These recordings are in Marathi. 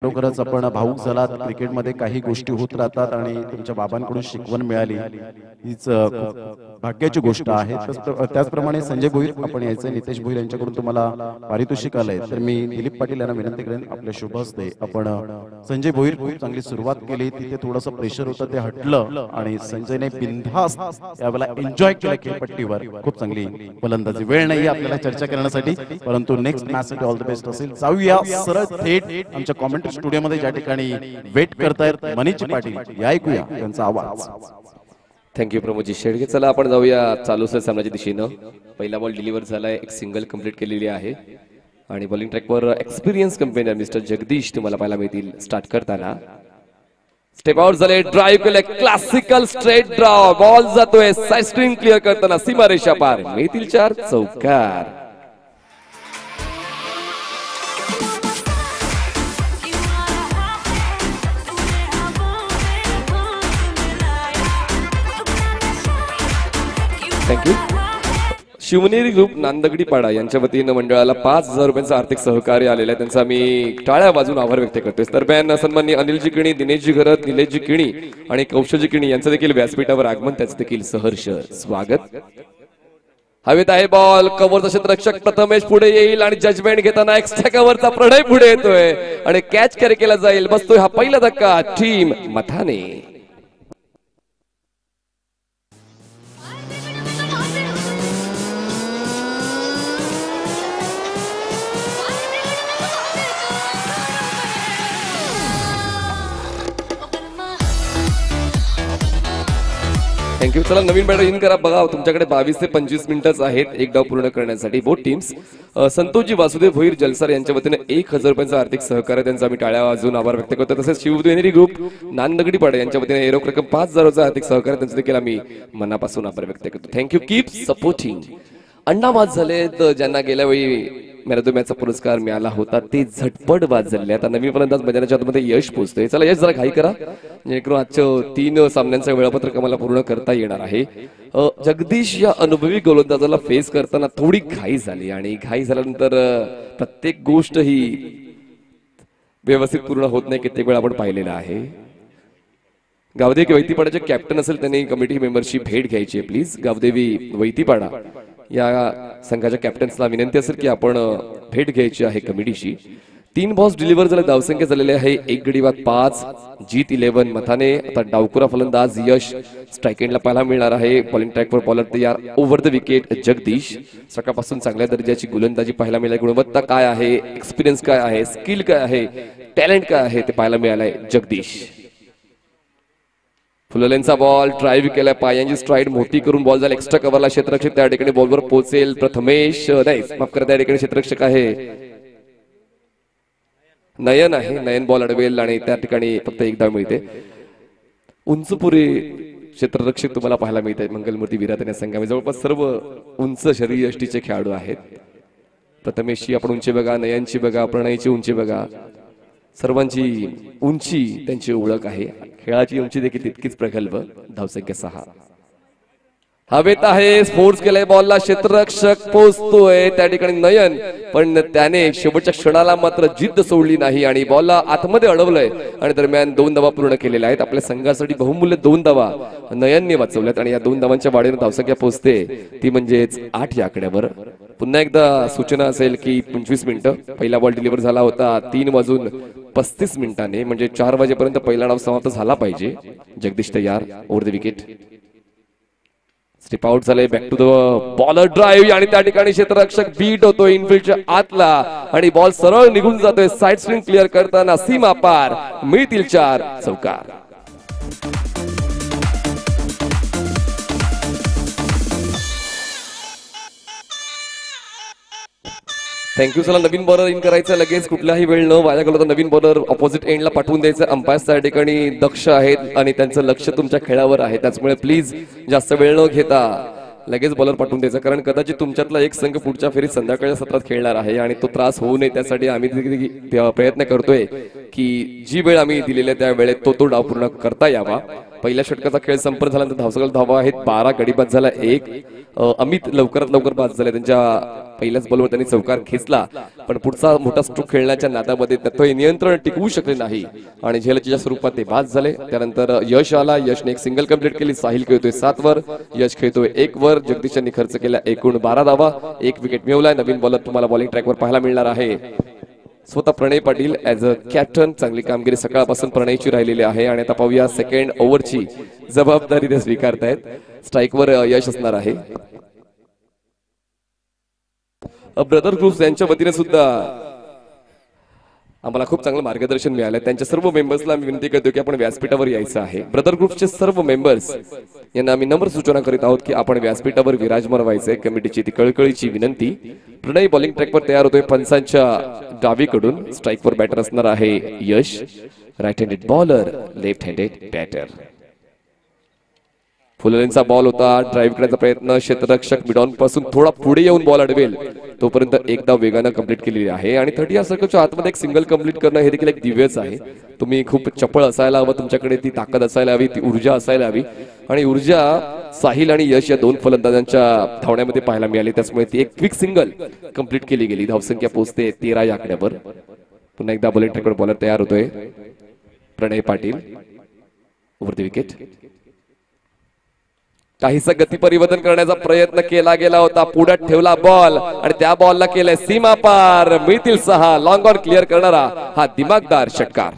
खरोखरच आपण भावूक झालात. क्रिकेटमध्ये काही गोष्टी होत राहतात आणि तुमच्या बाबांकडून शिकवण मिळाली हीच भाग्याची गोष्ट आहे. त्याचप्रमाणे संजय भोईर आपण यायचं, नितेश भोईर यांच्याकडून तुम्हाला पारितोषिक आलंय, तर मी दिलीप पाटील यांना विनंती करेन आपल्या शुभ हस्ते आपण संजय भोईर खूप चांगली सुरुवात केली. तिथे थोडंसं प्रेशर होतं, ते हटलं आणि संजयने बिनधास्त यावेळेला एन्जॉय केलं खेळपट्टीवर. खूप चांगली फलंदाजी. वेळ नाही आपल्याला चर्चा करण्यासाठी, परंतु नेक्स्ट मॅचसाठी ऑल द बेस्ट असेल. जाऊया सरळ थेट आमच्या कॉमेंट्री स्टुडिओ मध्ये ज्या ठिकाणी वेट करतायत मनीष पाटील, या ऐकूया त्यांचा आवाज. थँक्यू प्रमोदजी शेडगे. चला आपण जाऊया चालू सामन्याच्या दिशेनं. पहिला बॉल डिलिव्हर झालाय, एक सिंगल कंप्लीट केलेली आहे आणि बॉलिंग ट्रॅकवर एक्सपिरियन्स कंपेनियन मिस्टर जगदीश तुम्हाला पाहायला मिळतील स्टार्ट करताना. स्टेप आउट झाले, ड्राईव्ह केले, क्लासिकल स्ट्रेट ड्रॉ. बॉल जातोय साइड स्ट्रिंग क्लिअर करताना सीमारेषा पार. मिळतील 4 चौकार. थँक्यू. शिवनेरी ग्रुप नांदगडी पाडा यांच्या वतीनं मंडळाला 5,000 रुपयांचं आर्थिक सहकार्य आलेलं आहे. त्यांचा मी टाळ्या वाजून आभार व्यक्त करतोय. दरम्यान सन्माननीय अनिलजी किणी, दिनेशजी घरत, निलेशजी किणी आणि कौशलजी किणी यांचं देखील व्यासपीठावर आगमन, त्याचं देखील सहर्ष स्वागत. हवेत आहे बॉल, कव्हरचा क्षेत्ररक्षक प्रथमेश पुढे येईल आणि जजमेंट घेताना एक्स्ट्रा कव्हरचा प्रणय पुढे येतोय आणि कॅच कॅरी केला जाईल. बसतोय हा पहिला धक्का टीम मथाने. थँक्यू. चला नवीन बॅटर इन करा. बघा तुमच्याकडे 22 ते 25 मिनिटच आहेत एक डाव पूर्ण करण्यासाठी. Both teams. संतोषजी वासुदेव भोईर जलसार यांच्या वतीने 1,000 रुपयांचं आर्थिक सहकार्य, त्यांचा आम्ही टाळ्या वाजून आभार व्यक्त करतो. तसेच शिवनेरी ग्रुप नांदगडी पाडा यांच्या वतीने एरोक रक्कम 5,000चं आर्थिक सहकार्य, त्यांचं देखील आम्ही मनापासून आभार व्यक्त करतो. थँक्यू. Keep supporting. अण्णा बाद झाले तर ज्यांना गेल्या वेळी मॅच पुरस्कार मिळाला होता ते झटपट बाद झाले. आता नवीन फलंदाज मैदानाच्या आतमध्ये यश पोहोचतोय. चला यश जरा घाई करा जेणेकरून आजच्या 3 सामन्यांचं वेळापत्रक आम्हाला पूर्ण करता येणार आहे. जगदीश या अनुभवी गोलंदाजाला फेस करताना थोडी घाई झाली आणि घाई झाल्यानंतर प्रत्येक गोष्ट ही व्यवस्थित पूर्ण होत नाही, कित्येक वेळा आपण पाहिलेलं आहे. गावदेवी वैतीपाडाचे कॅप्टन असेल त्यांनी कमिटी मेंबरची भेट घ्यायची प्लीज. गावदेवी वैतीपाडा या संघाच्या कॅप्टन्सला विनंती असेल की आपण भेट घ्यायची आहे कमिटीशी. 3 बॉल्स डिलिव्हर झाले, धावसंख्या झालेले आहे 1 गडी बाद 5. जीत 11 मथाने. आता डावकुरा फलंदाज यश स्ट्राईक एंडला पाहायला मिळणार आहे. बॉलिंग ट्रॅकवर बॉलर तयार. Over the wicket Jagdish. सकाळपासून चांगल्या दर्जाची गोलंदाजी पाहायला मिळाली. गुणवत्ता काय आहे, एक्सपिरियन्स काय आहे, स्किल काय आहे, टॅलेंट काय आहे ते पाहायला मिळालंय जगदीश. फुललेंचा बॉल ड्राईव्ह केलाय, पायांची स्ट्राईड मोठी करून बॉल झाला एक्स्ट्रा कव्हरला. क्षेत्ररक्षक त्या ठिकाणी बॉलवर पोहोचेल. प्रथमेश नाही माफ करा, त्या ठिकाणी क्षेत्ररक्षक आहे नयन आहे. नयन बॉल अडवेल आणि त्या ठिकाणी फक्त 1 धाव मिळते. उंचपुरी क्षेत्ररक्षक तुम्हाला पाहायला मिळत आहेत मंगलमूर्ती विराट या संघामध्ये. जवळपास सर्व उंच शरीर यष्टीचे खेळाडू आहेत. प्रथमेशची आपण उंची बघा, नयनची बघा, प्रणयची उंची बघा. सर्वांची उंची त्यांची ओळख आहे. खेळाची उंची देखील तितकीच प्रगल्भ. धावसंख्या 6. हवेत आहे, फोर्स केलाय बॉलला, क्षेत्ररक्षक पोहोचतोय त्या ठिकाणी नयन, पण त्याने शेवटच्या क्षणाला मात्र जिद्द सोडली नाही आणि बॉलला आतमध्ये अडवलंय आणि दरम्यान 2 धावा पूर्ण केलेल्या आहेत. आपल्या संघासाठी बहुमूल्य 2 धावा नयनने वाचवल्यात आणि या 2 धावांच्या वाढीने धावसंख्या पोहोचते ती म्हणजेच 8 या आकड्यावर. पुन्हा एकदा सूचना असेल की 25 मिनिटं. पहिला बॉल डिलिव्हर झाला होता 3:35 मिनिटांनी, म्हणजे 4 वाजेपर्यंत पहिला डाव समाप्त झाला पाहिजे. जगदीश तयार. Over the wicket. Step out झाले, back to the bowler drive आणि त्या ठिकाणी क्षेत्ररक्षक बीट होतोय इनफिल्डच्या आतला आणि बॉल सरळ निघून जातोय साइड स्ट्रिंग क्लिअर करताना सीमा पार. मिळतील 4 चौकार. थँक्यू. चला नवीन बॉलर इन करायचं लगेच, कुठलाही वेळ न वाया घालवता नवीन बॉलर ऑपोजिट एंडला पाठवून द्यायचं. अंपायर्स त्या ठिकाणी दक्ष आहेत आणि त्यांचं लक्ष तुमच्या खेळावर आहे, त्याचमुळे प्लीज जास्त वेळ न घेता लगेच बॉलर पाठवून द्यायचा, कारण कदाचित तुमच्यातला एक संघ पुढच्या फेरीत संध्याकाळच्या सत्रात खेळणार आहे आणि तो त्रास होऊ नये त्यासाठी आम्ही प्रयत्न करतोय की जी वेळ आम्ही दिलेल्या त्या वेळेत तो डाव पूर्ण करता यावा. पहिल्या षटकाचा खेळ संपन्न झाल्यानंतर धावसंख्या धावा आहेत 12, गडी बाद झाला 1. अमित लवकरात लवकर बाद झाले, त्यांच्या पहिल्याच बॉलवर त्यांनी चौकार खेचला, पण पुढचा मोठा स्ट्रोक खेळण्याच्या नादामध्ये ते नियंत्रण टिकवू शकले नाही आणि झेलच्या स्वरूपात ते बाद झाले. त्यानंतर यश आला, यशने एक सिंगल कंप्लीट केली. साहिल खेळतोय 7 वर, यश खेळतोय 1 वर. जगदीश यांनी खर्च केला एकूण 12 धावा, 1 विकेट मिळवलाय. नवीन बॉलर तुम्हाला बॉलिंग ट्रॅकवर पाहायला मिळणार आहे स्वतः प्रणय पाटील ऍज अ कॅप्टन. चांगली कामगिरी सकाळपासून प्रणयची राहिलेली आहे आणि आता पाहूया सेकंड ओव्हरची जबाबदारी ते स्वीकारतायत. स्ट्राईकवर यश असणार आहे. ब्रदर ग्रुप्स यांच्या वतीने सुद्धा आम्हाला खूप चांगलं मार्गदर्शन मिळालं. त्यांच्या सर्व मेंबर्सला मी विनंती करतो की आपण व्यासपीठावर यायचं आहे. ब्रदर ग्रुपचे सर्व मेंबर्स यांना आम्ही नम्र सूचना करीत आहोत की आपण व्यासपीठावर विराजमान व्हायचंय. कमिटीची ती कळकळीची विनंती. प्रणय बॉलिंग ट्रॅकवर तयार होतोय पंचांच्या डावीकडून. स्ट्राईकवर बॅटर असणार आहे Yash, right handed bowler, left handed batter. फुललेंचा बॉल होता, ड्राईव्ह करण्याचा प्रयत्न. क्षेत्ररक्षक मिडॉन पासून थोडा पुढे येऊन बॉल अडवेल तोपर्यंत एकदा वेगानं कंप्लीट केलेली आहे आणि 30 या सर्कलच्या आतमध्ये एक सिंगल कंप्लीट करणं हे देखील एक दिव्यच आहे. तुम्ही खूप चपळ असायला हवं, तुमच्याकडे ती ताकद असायला हवी, ती ऊर्जा असायला हवी आणि ऊर्जा साहिल आणि यश या 2 फलंदाजांच्या धावण्यामध्ये पाहायला मिळाली. त्यामुळे ती एक क्विक सिंगल कंप्लीट केली गेली. धावसंख्या पोहोचते 13 या आकड्यावर. पुन्हा एकदा बॉलिंग ट्रॅकवर बॉलर तयार होतोय Pranay Patil. Over the wicket. काहीसा गती परिवर्तन करण्याचा प्रयत्न केला गेला होता. पुढे ठेवला बॉल आणि त्या बॉलला केलंय सीमा पार. मिळतील 6. लॉंग ऑन क्लिअर करणारा हा दिमागदार षटकार.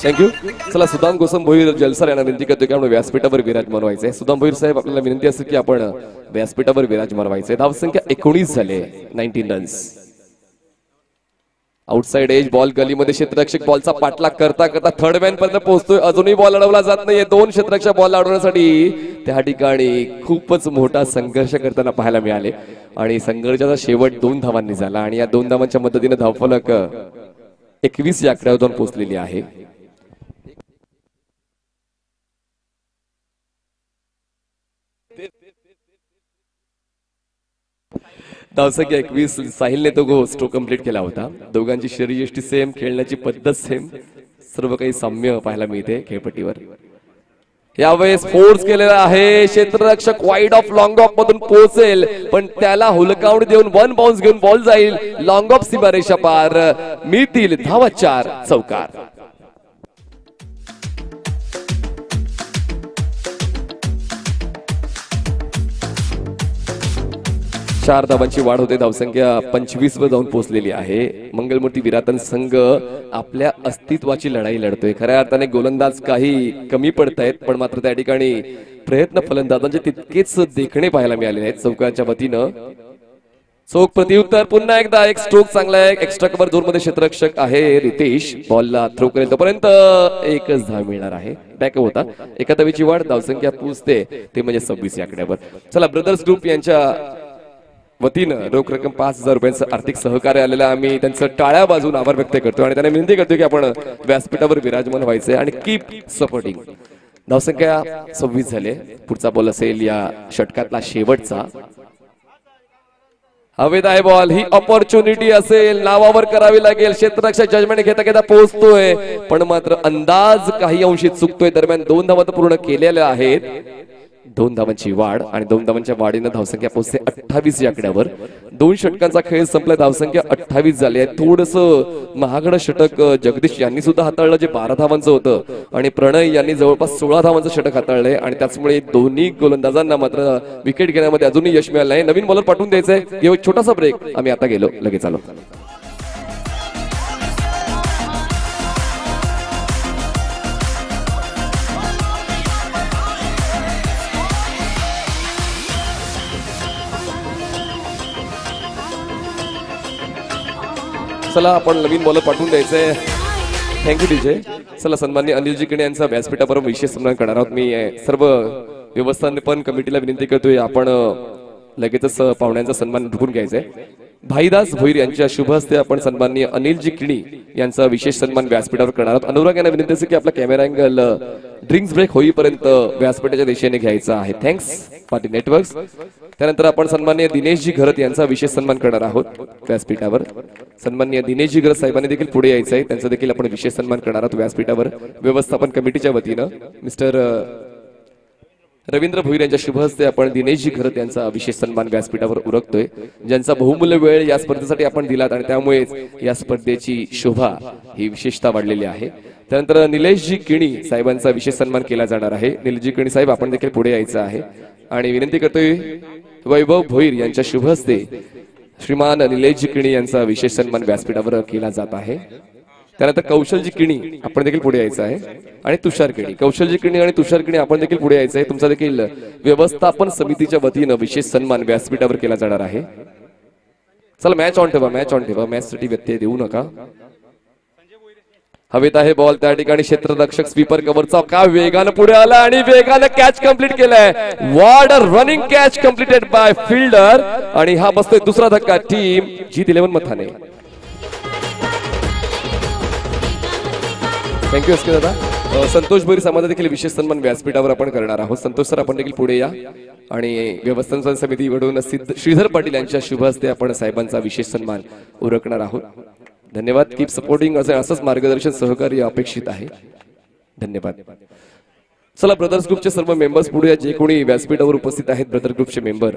थँक्यू. चला सुदाम गोसम भोईर जलसर यांना विनंती करतो की आपण व्यासपीठावर विराजमान व्हायचंय. सुदाम भोईर साहेब आपल्याला विनंती असेल की आपण व्यासपीठावर विराजमान व्हायचंय. धावसंख्या 19 झाले, 19 रन्स. आउटसाइड एज बॉल गलीमध्ये क्षेत्ररक्षक बॉलचा पाठलाग करता करता थर्ड मॅन पर्यंत पोहोचतोय. अजूनही बॉल अडवला जात नाहीये. 2 क्षेत्ररक्षक बॉल अडवण्यासाठी त्या ठिकाणी खूपच मोठा संघर्ष करताना पाहायला मिळाले आणि संघर्षाचा शेवट 2 धावांनी झाला आणि या 2 धावांच्या मदतीने धावफलक 21 या आकड्यावर जाऊन पोहोचलेली आहे. धावसंख्या 21. साहिलने तो स्ट्रोक कंप्लीट केला होता. दोघांची शरीरयष्टी सेम, खेळण्याची पद्धत सेम, सर्व काही साम्य पाहायला मिळते खेळपट्टीवर. यावेळेस फोर्स केलेला आहे. क्षेत्ररक्षक वाईड ऑफ लॉंग ऑफ मधून पोहोचेल पण त्याला हुलकावणी देऊन 1 बाउन्स घेऊन बॉल जाईल लॉंग ऑफ सीमारेषा पार. मिळतील धावा 4. चौकार. 4 धावांची वाढ होते. धावसंख्या 25 वर जाऊन पोहोचलेली आहे. मंगलमूर्ती विरातन संघ आपल्या अस्तित्वाची लढाई लढतोय. खऱ्या अर्थाने गोलंदाज काही कमी पडतायत पण मात्र त्या ठिकाणी प्रयत्न फलंदाजांचे तितकेच देखणे पाहायला मिळाले आहेत चौकाच्या वतीनं. चौक प्रत्युत्तर. पुन्हा एकदा एक स्ट्रोक चांगला आहे. एक्स्ट्रा कव्हर झोन मध्ये क्षेत्ररक्षक आहे रितेश. बॉलला थ्रो करेल तोपर्यंत एकच धाव मिळणार आहे. बॅकअप होता. एका धावेची वाढ. धावसंख्या पोहोचते ते म्हणजे 26 या आकड्यावर. चला ब्रदर्स ग्रुप यांच्या वतीनं रोख रक्कम 5,000 रुपयांचं आर्थिक सहकार्य आलेलं आम्ही त्यांचं टाळ्या बाजून आभार व्यक्त करतो आणि त्यांना विनंती करतो की आपण व्यासपीठावर विराजमान व्हायचंय आणि कीप सपोर्टिंग. धावसंख्या 26 झाले. पुढचा बॉल असेल या षटकातला शेवटचा. हवेत आहे बॉल. ही ऑपॉर्च्युनिटी असेल, नावावर करावी लागेल. क्षेत्ररक्षक जजमेंट घेता घेता पोहोचतोय पण मात्र अंदाज काही अंशी चुकतोय. दरम्यान 2 धावा पूर्ण केलेल्या आहेत. 2 धावांची वाढ आणि 2 धावांच्या वाढीनं धावसंख्या पोहोचते 28 या आकड्यावर. 2 षटकांचा खेळ संपला. धावसंख्या 28 झाली आहे. थोडस महागडं षटक जगदीश यांनी सुद्धा हाताळलं जे 12 धावांचं होतं आणि प्रणय यांनी जवळपास 16 धावांचं षटक हाताळलंय आणि त्याचमुळे दोन्ही गोलंदाजांना मात्र विकेट घेण्यामध्ये अजूनही यश मिळालं नाही. नवीन बॉलर पाठवून द्यायचंय. घेऊ एक छोटासा ब्रेक. आम्ही आता गेलो लगेच आलो. चला आपण नवीन बॉलर पाठवून द्यायचंय. Thank you DJ. चला सन्माननीय अनिलजी कडे यांचा व्यासपीठावर विशेष सन्मान करणार आहोत. मी सर्व व्यवस्थापन कमिटीला विनंती करतोय आपण लगेचच पाहुण्यांचा सन्मान उठवून घ्यायचंय. भाईदास भोईर यांच्या शुभ हस्ते आपण सन्माननीय अनिलजी किणी यांचा विशेष सन्मान व्यासपीठावर करणार आहोत. अनुराग यांना विनंती असेल की आपला कॅमेरा अँगल ड्रिंक्स ब्रेक होईपर्यंत व्यासपीठाच्या दिशेने घ्यायचा आहे. Thanks party networks. त्यानंतर आपण सन्माननीय दिनेशजी घरत यांचा विशेष सन्मान करणार आहोत व्यासपीठावर. सन्माननीय दिनेशजी घरत साहेबांनी देखील पुढे यायचं आहे, त्यांचा देखील आपण विशेष सन्मान करणार आहोत व्यासपीठावर व्यवस्थापन कमिटीच्या वतीनं. मिस्टर रवींद्र भोईर यांच्या शुभ हस्ते आपण दिनेशजी घरत यांचा विशेष सन्मान व्यासपीठावर उरकतोय, ज्यांचा बहुमूल्य वेळ या स्पर्धेसाठी आपण दिलात आणि त्यामुळेच या स्पर्धेची शोभा ही विशेषता वाढलेली आहे. त्यानंतर निलेशजी किणी साहेबांचा विशेष सन्मान केला जाणार आहे. निलेशजी किणी साहेब आपण देखील पुढे यायचं आहे आणि विनंती करतोय वैभव भोईर यांच्या शुभ हस्ते श्रीमान निलेशजी किणी यांचा विशेष सन्मान व्यासपीठावर केला जात आहे. त्यानंतर कौशलजी किणी आपण देखील पुढे यायचं आहे आणि तुषार किणी. कौशलजी किणी आणि तुषार किणी आपण देखील पुढे यायचं आहे. तुमचा देखील व्यवस्थापन समितीच्या वतीनं विशेष सन्मान व्यासपीठावर केला जाणार आहे. चला मॅच ऑन ठेवा, मॅच ऑन ठेवा, मॅच साठी व्यत्यय देऊ नका. हवेत आहे बॉल, त्या ठिकाणी क्षेत्ररक्षक स्वीपर कव्हरचा का वेगानं पुढे आला आणि वेगानं कॅच कंप्लीट केलाय. What a running catch completed by fielder आणि हा बसतोय दुसरा धक्का टीम जीत 11 मथाने. थँक्यू एस के दादा. संतोष भोईर समाजा देखील विशेष सन्मान व्यासपीठावर आपण करणार आहोत. संतोष सर आपण देखील पुढे या आणि व्यवस्थापन समितीकडून श्रीधर पाटील यांच्या शुभ हस्ते आपण साहेबांचा विशेष सन्मान उरकणार आहोत. धन्यवाद. Keep supporting. असंच मार्गदर्शन सहकार्य अपेक्षित आहे. धन्यवाद. चला ब्रदर्स ग्रुपचे सर्व मेंबर्स पुढे, जे कोणी व्यासपीठावर उपस्थित आहेत ब्रदर ग्रुपचे मेंबर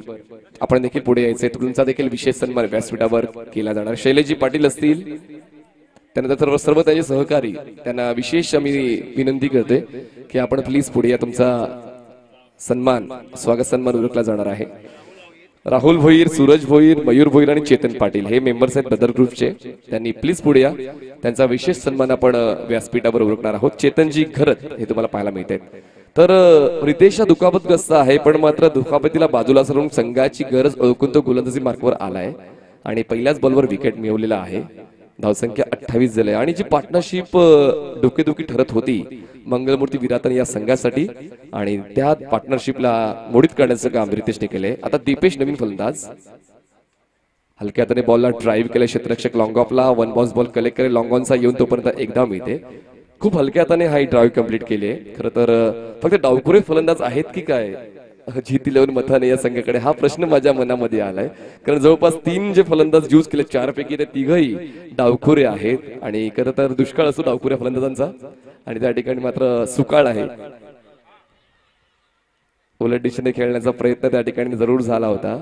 आपण देखील पुढे यायचे. तुमचा देखील विशेष सन्मान व्यासपीठावर केला जाणार. शैलेशजी पाटील असतील, त्यानंतर सर्व त्यांचे सहकारी, त्यांना विशेष आम्ही विनंती करते की आपण प्लीज पुढे या. तुमचा सन्मान, स्वागत सन्मान उरकला जाणार आहे. राहुल भोईर, सूरज भोईर, मयूर भोईर आणि चेतन पाटील हे मेंबर्स आहेत ब्रदर ग्रुपचे. त्यांनी प्लीज पुढे या. त्यांचा विशेष सन्मान आपण व्यासपीठावर उरकणार आहोत. चेतनजी घरत हे तुम्हाला पाहायला मिळत आहेत. तर रितेश हा दुखापतग्रस्त आहे, पण मात्र दुखापतीला बाजूला सरून संघाची गरज ओळखून तो गोलंदाजी मार्कवर आलाय आणि पहिल्याच बॉलवर विकेट मिळवलेला आहे. धावसंख्या 28 झाली आणि जी पार्टनरशिप डोकेदुखी ठरत होती मंगलमूर्ती विरातन या संघासाठी आणि त्या पार्टनरशिपला मोडीत करण्याचं काम रितेशने केलंय. आता दीपेश नवीन फलंदाज हलक्या हाताने बॉलला ड्राईव्ह केलं. क्षेत्ररक्षक लॉंग ऑफला वन बाउन्स बॉल कलेक्ट करे. लॉंग ऑनचा येऊन तोपर्यंत एकदा मिळते. खूप हलक्या हाताने हा ड्राईव्ह कंप्लीट केले. खरं तर फक्त डावखुरे फलंदाज आहेत की काय जीत 11 मथाने या संघाकडे, हा प्रश्न माझ्या मनामध्ये आलाय. कारण जवळपास 3 जे फलंदाज यूज केले 4 पैकी ते तिघही डावखुरे आहेत आणि खरं तर दुष्काळ असतो डावखुऱ्या फलंदाजांचा आणि त्या ठिकाणी मात्र सुकाळ आहे. उलट दिशेने खेळण्याचा प्रयत्न त्या ठिकाणी जरूर झाला होता.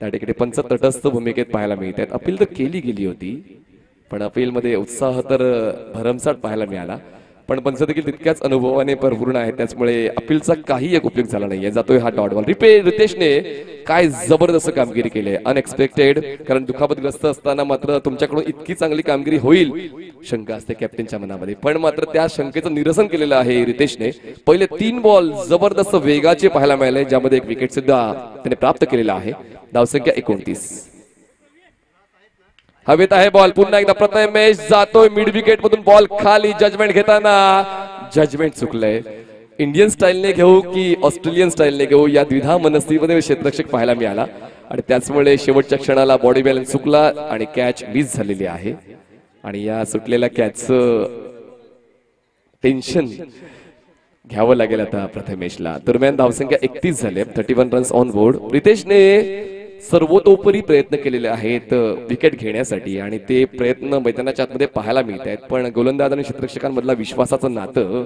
त्या ठिकाणी पंच तटस्थ भूमिकेत पाहायला मिळतात. अपील तर केली गेली होती, पण अपील मध्ये उत्साह तर भरमसाठ पाहायला मिळाला. पण पंच देखील तितक्याच अनुभवाने परिपूर्ण आहे, त्याचमुळे अपीलचा काही एक उपयोग झाला नाहीये. जातोय हा डॉट बॉल. रितेशने काय जबरदस्त कामगिरी केली, अनएक्सपेक्टेड. कारण दुखापतग्रस्त असताना मात्र तुमच्याकडून इतकी चांगली कामगिरी होईल शंका असते कॅप्टनच्या मनामध्ये, पण मात्र त्या शंकेचं निरसन केलेलं आहे रितेशने. पहिले 3 बॉल जबरदस्त वेगाचे पाहायला मिळाले, ज्यामध्ये एक विकेट सुद्धा त्याने प्राप्त केलेला आहे. धावसंख्या 29. हवेत आहे बॉल, पुन्हा एकदा प्रथमेश जातोय मिड विकेट मधून बॉल खाली. जजमेंट घेताना जजमेंट चुकलंय. इंडियन स्टाईलने घेऊ की ऑस्ट्रेलियन स्टाईलने घेऊ या द्विधा मनस्थितीमध्ये क्षेत्ररक्षक पाहायला मिळाला आणि त्याचमुळे शेवटच्या क्षणाला बॉडी बॅलन्स चुकला आणि कॅच मिस झालेली आहे. आणि या सुटलेल्या कॅचचं टेन्शन घ्यावं लागेल आता प्रथमेशला. दरम्यान धावसंख्या 31 झाले, 31 रन्स ऑन बोर्ड. रितेशने सर्वतोपरी प्रयत्न केलेले आहेत विकेट घेण्यासाठी आणि ते प्रयत्न मैदानाच्या आतमध्ये पाहायला मिळत आहेत, पण गोलंदाज आणि क्षेत्ररक्षकांमधला विश्वासाचं नातं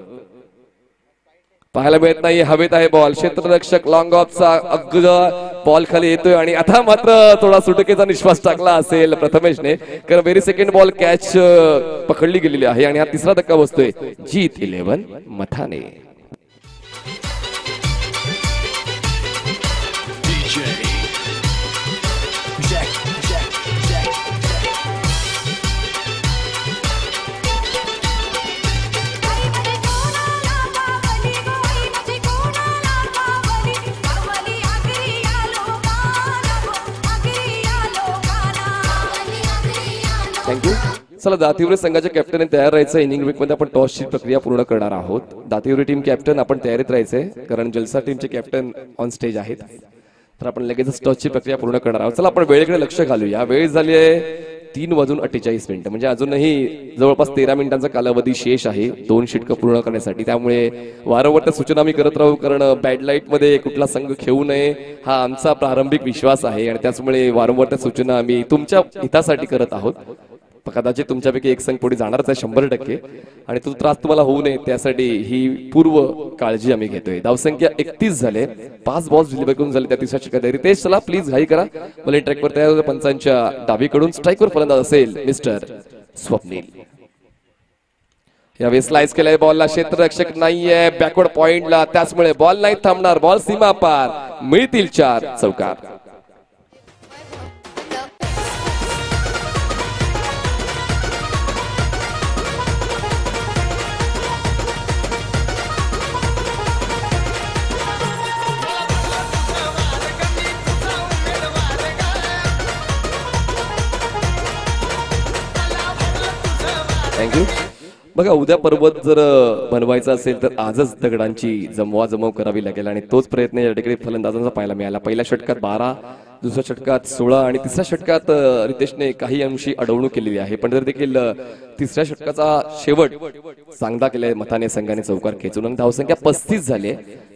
पाहायला मिळत नाही. हवेत आहे बॉल, क्षेत्ररक्षक लॉंग ऑफचा अग्ग बॉल खाली येतोय आणि आता मात्र थोडा सुटकेचा निश्वास टाकला असेल प्रथमेशने, कारण व्हेरी सेकंड बॉल कॅच पकडली गेलेली आहे आणि हा तिसरा धक्का बसतोय जीत 11 मथाने. थँक्यू. चला दातिवरे संघाच्या कॅप्टन तयार राहायचं. इनिंग वीक मध्ये आपण टॉसची प्रक्रिया पूर्ण करणार आहोत. दातिवरे टीम कॅप्टन आपण तयारीत राहायचंय, कारण जलसा टीमचे कॅप्टन ऑन स्टेज आहेत. तर आपण लगेच टचची प्रक्रिया पूर्ण करणार आहोत. चला आपण वेळेकडे लक्ष घालूया. वेळ झाली आहे 3:48 म्हणजे अजूनही जवळपास 13 मिनिटांचा कालावधी शेष आहे 2 षटकं पूर्ण करण्यासाठी. त्यामुळे वारंवार त्या सूचना मी करत राहू, कारण बॅड लाईट मध्ये कुठला संघ खेळू नये हा आमचा प्रारंभिक विश्वास आहे आणि त्याचमुळे वारंवार त्या सूचना आम्ही तुमच्या हितासाठी करत आहोत. कदाचित तुमच्यापैकी एक संघ पुढे जाणारच आहे 100%, आणि तो त्रास तुम्हाला होऊ नये त्यासाठी ही पूर्व काळजी आम्ही घेतोय. धावसंख्या 31 झाले, 5 बॉल्स डिलिव्हर करून झाले त्या तिसऱ्या षटकात. रितेश चला प्लीज घाई करा. बॉलिंग ट्रॅकवर तयार होते. पंचांच्या डावीकडून स्ट्राईकवर फलंदाज असेल मिस्टर स्वप्नील. यावेळी स्लाइस केलाय बॉलला, क्षेत्ररक्षक नाहीये बॅकवर्ड पॉइंटला, त्याचमुळे बॉल नाही थांबणार. बॉल सीमा पार, मिळतील 4 चौकार. थँक्यू. बघा, उद्या पर्वत जर बनवायचा असेल तर आजच दगडांची जमवाजमव करावी लागेल आणि तोच प्रयत्न या ठिकाणी फलंदाजांचा पाहायला मिळाला. पहिल्या षटकात 12, दुसऱ्या षटकात 16 आणि तिसऱ्या षटकात रितेशने काही अंशी अडवणूक केलेली आहे. पण जर देखील तिसऱ्या षटकाचा शेवट चांगला केलाय मथाने संघाने चौकार खेचून आणि धावसंख्या 35 झाली.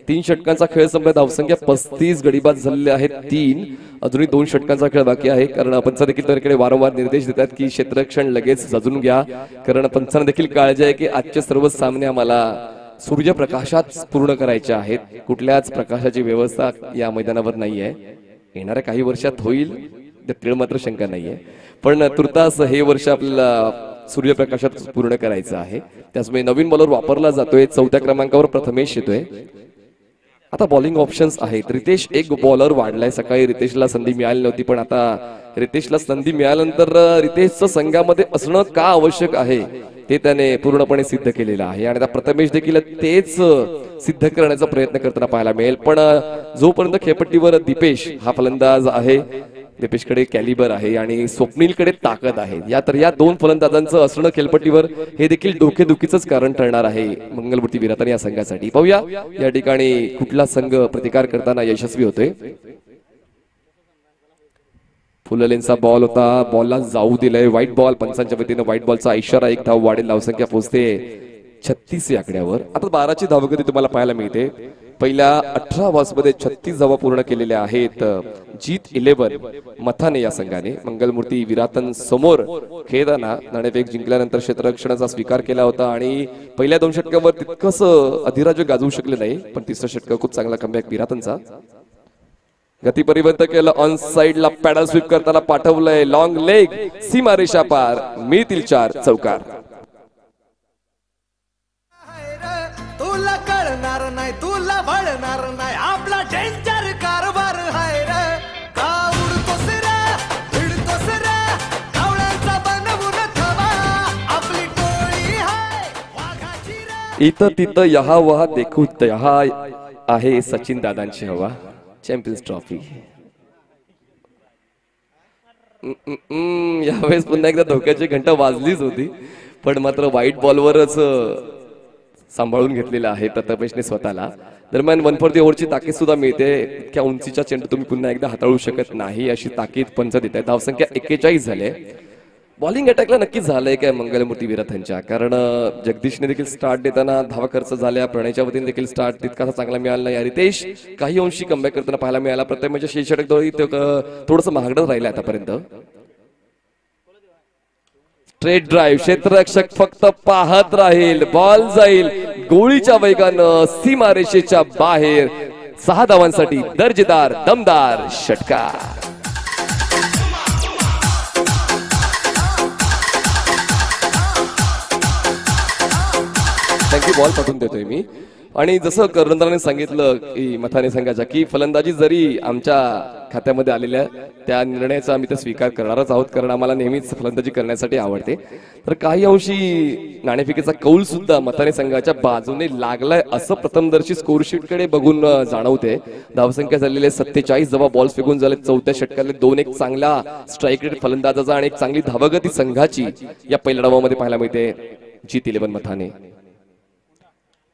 3 षटकांचा खेळ संपला, धावसंख्या 35, गडीबाद झालेले आहेत 3. अजूनही 2 षटकांचा खेळ बाकी आहे, कारण पंच देखील त्याकडे वारंवार निर्देश देतात की क्षेत्ररक्षण लगेच सजून घ्या, कारण पंचांना देखील काळजी आहे की आजचे सर्व सामने आम्हाला सूर्यप्रकाशात पूर्ण करायचे आहेत. कुठल्याच प्रकाशाची व्यवस्था या मैदानावर नाहीये. येणाऱ्या काही वर्षात होईल त्यात मात्र शंका नाहीये, पण तुर्तास हे वर्ष आपल्याला सूर्यप्रकाशात पूर्ण करायचं आहे. त्याचमुळे नवीन बॉलर वापरला जातोय. 4थ्या क्रमांकावर प्रथमेश येतोय. आता बॉलिंग ऑप्शन्स आहेत. रितेश एक बॉलर वाढलाय. सकाळी रितेशला संधी मिळाली नव्हती, पण आता रितेशला संधी मिळाल्यानंतर रितेशचं संघामध्ये असणं का आवश्यक आहे ते त्याने पूर्णपणे सिद्ध केलेलं आहे आणि आता प्रथमेश देखील तेच सिद्ध करण्याचा प्रयत्न करताना पाहायला मिळेल. पण जोपर्यंत खेळपट्टीवर दीपेश हा फलंदाज आहे, दीपेशकडे कॅलिबर आहे आणि स्वप्नीलकडे ताकद आहे, या 2 फलंदाजांचं असणं खेळपट्टीवर हे देखील डोकेदुखीचंच कारण ठरणार आहे मंगलमूर्ती विरातन या संघासाठी. पाहूया या ठिकाणी कुठला संघ प्रतिकार करताना यशस्वी होतोय. फुललेंचा बॉल होता, बॉलला जाऊ दिलंय. व्हाईट बॉल, पंचांच्या वतीनं व्हाईट बॉलचा इशारा. 1 धाव वाढेल, धावसंख्या पोहोचते 36 या आकड्यावर. आता 12ची धावगती तुम्हाला पाहायला मिळते. पहिल्या 18 बॉल्समध्ये 36 धावा पूर्ण केलेल्या आहेत जीत 11 मथाने या संघाने. मंगलमूर्ती विरातन समोर खेळताना नाणेफेक जिंकल्यानंतर क्षेत्ररक्षणाचा स्वीकार केला होता आणि पहिल्या 2 षटकावर तितकंच अधिराज्य गाजवू शकले नाही, पण तिसरं षटक खूप चांगला कमबॅक विरातनचा. गती परिवर्तन केलं, ऑन साइडला पॅडल स्वीप करताना पाठवलंय, लॉंग लेग, सीमारेषा पार, मिळतील 4 चौकार. तुला कळणार नाही, तुला भळणार नाही, आपला डेंजर कारभार हाय रे. का उडतोस रे, भिडतोस रे, कावळ्यांचा बनवून थवा, आपली टोळी हाय वाघाची रे. इथं तिथं यहा वहा देखू तहा आहे सचिन दादांची हवा. चॅम्पियन्स ट्रॉफी यावेळेस पुन्हा एकदा धोक्याची घंटा वाजलीच होती, पण मात्र व्हाईट बॉलवरच सांभाळून घेतलेला आहे प्रथमेशने स्वतःला. दरम्यान 1 फॉर द ओव्हरची ताकीद सुद्धा मिळते. इतक्या उंचीचा चेंडू तुम्ही पुन्हा एकदा हाताळू शकत नाही अशी ताकीद पंच देत आहे. धावसंख्या 41 झाले. बॉलिंग अटॅकला नक्कीच झालंय काय मंगलमूर्ती विराथांच्या, कारण जगदीशने देखील स्टार्ट देताना धावा खर्च झाल्या, प्रणयच्या वतीने देखील स्टार्ट तितकासा चांगला मिळाला नाही. रितेश काही अंशी कमबॅक करताना पाहायला मिळाला. प्रथमेशच्या षटक थोडंसं महागडं राहिलं आतापर्यंत. स्ट्रेट ड्राईव्ह, क्षेत्ररक्षक फक्त पाहत राहील, बॉल जाईल गोळीच्या वेगानं सीमारेषेच्या बाहेर. 6 धावांसाठी दर्जेदार दमदार षटकार. थँक्यू. बॉल पाठवून देतोय मी. आणि जसं कर्णधाराने सांगितलं की मथाने संघाच्या की फलंदाजी जरी आमच्या खात्यामध्ये आलेल्या त्या निर्णयाचा आम्ही ते स्वीकार करणारच आहोत, कारण आम्हाला नेहमीच फलंदाजी करण्यासाठी आवडते. तर काही अंशी नाणेफेकीचा कौल सुद्धा मथाने संघाच्या बाजूने लागलाय असं प्रथमदर्शी स्कोरशीट कडे बघून जाणवते. धावसंख्या झालेले 47 जेव्हा बॉल्स फेकून झाले 4थ्या षटकातले 2 एक चांगला स्ट्राईक रेट फलंदाजाचा आणि एक चांगली धावगती संघाची या पहिल्या डावामध्ये पाहायला मिळते जीत 11 मथाने.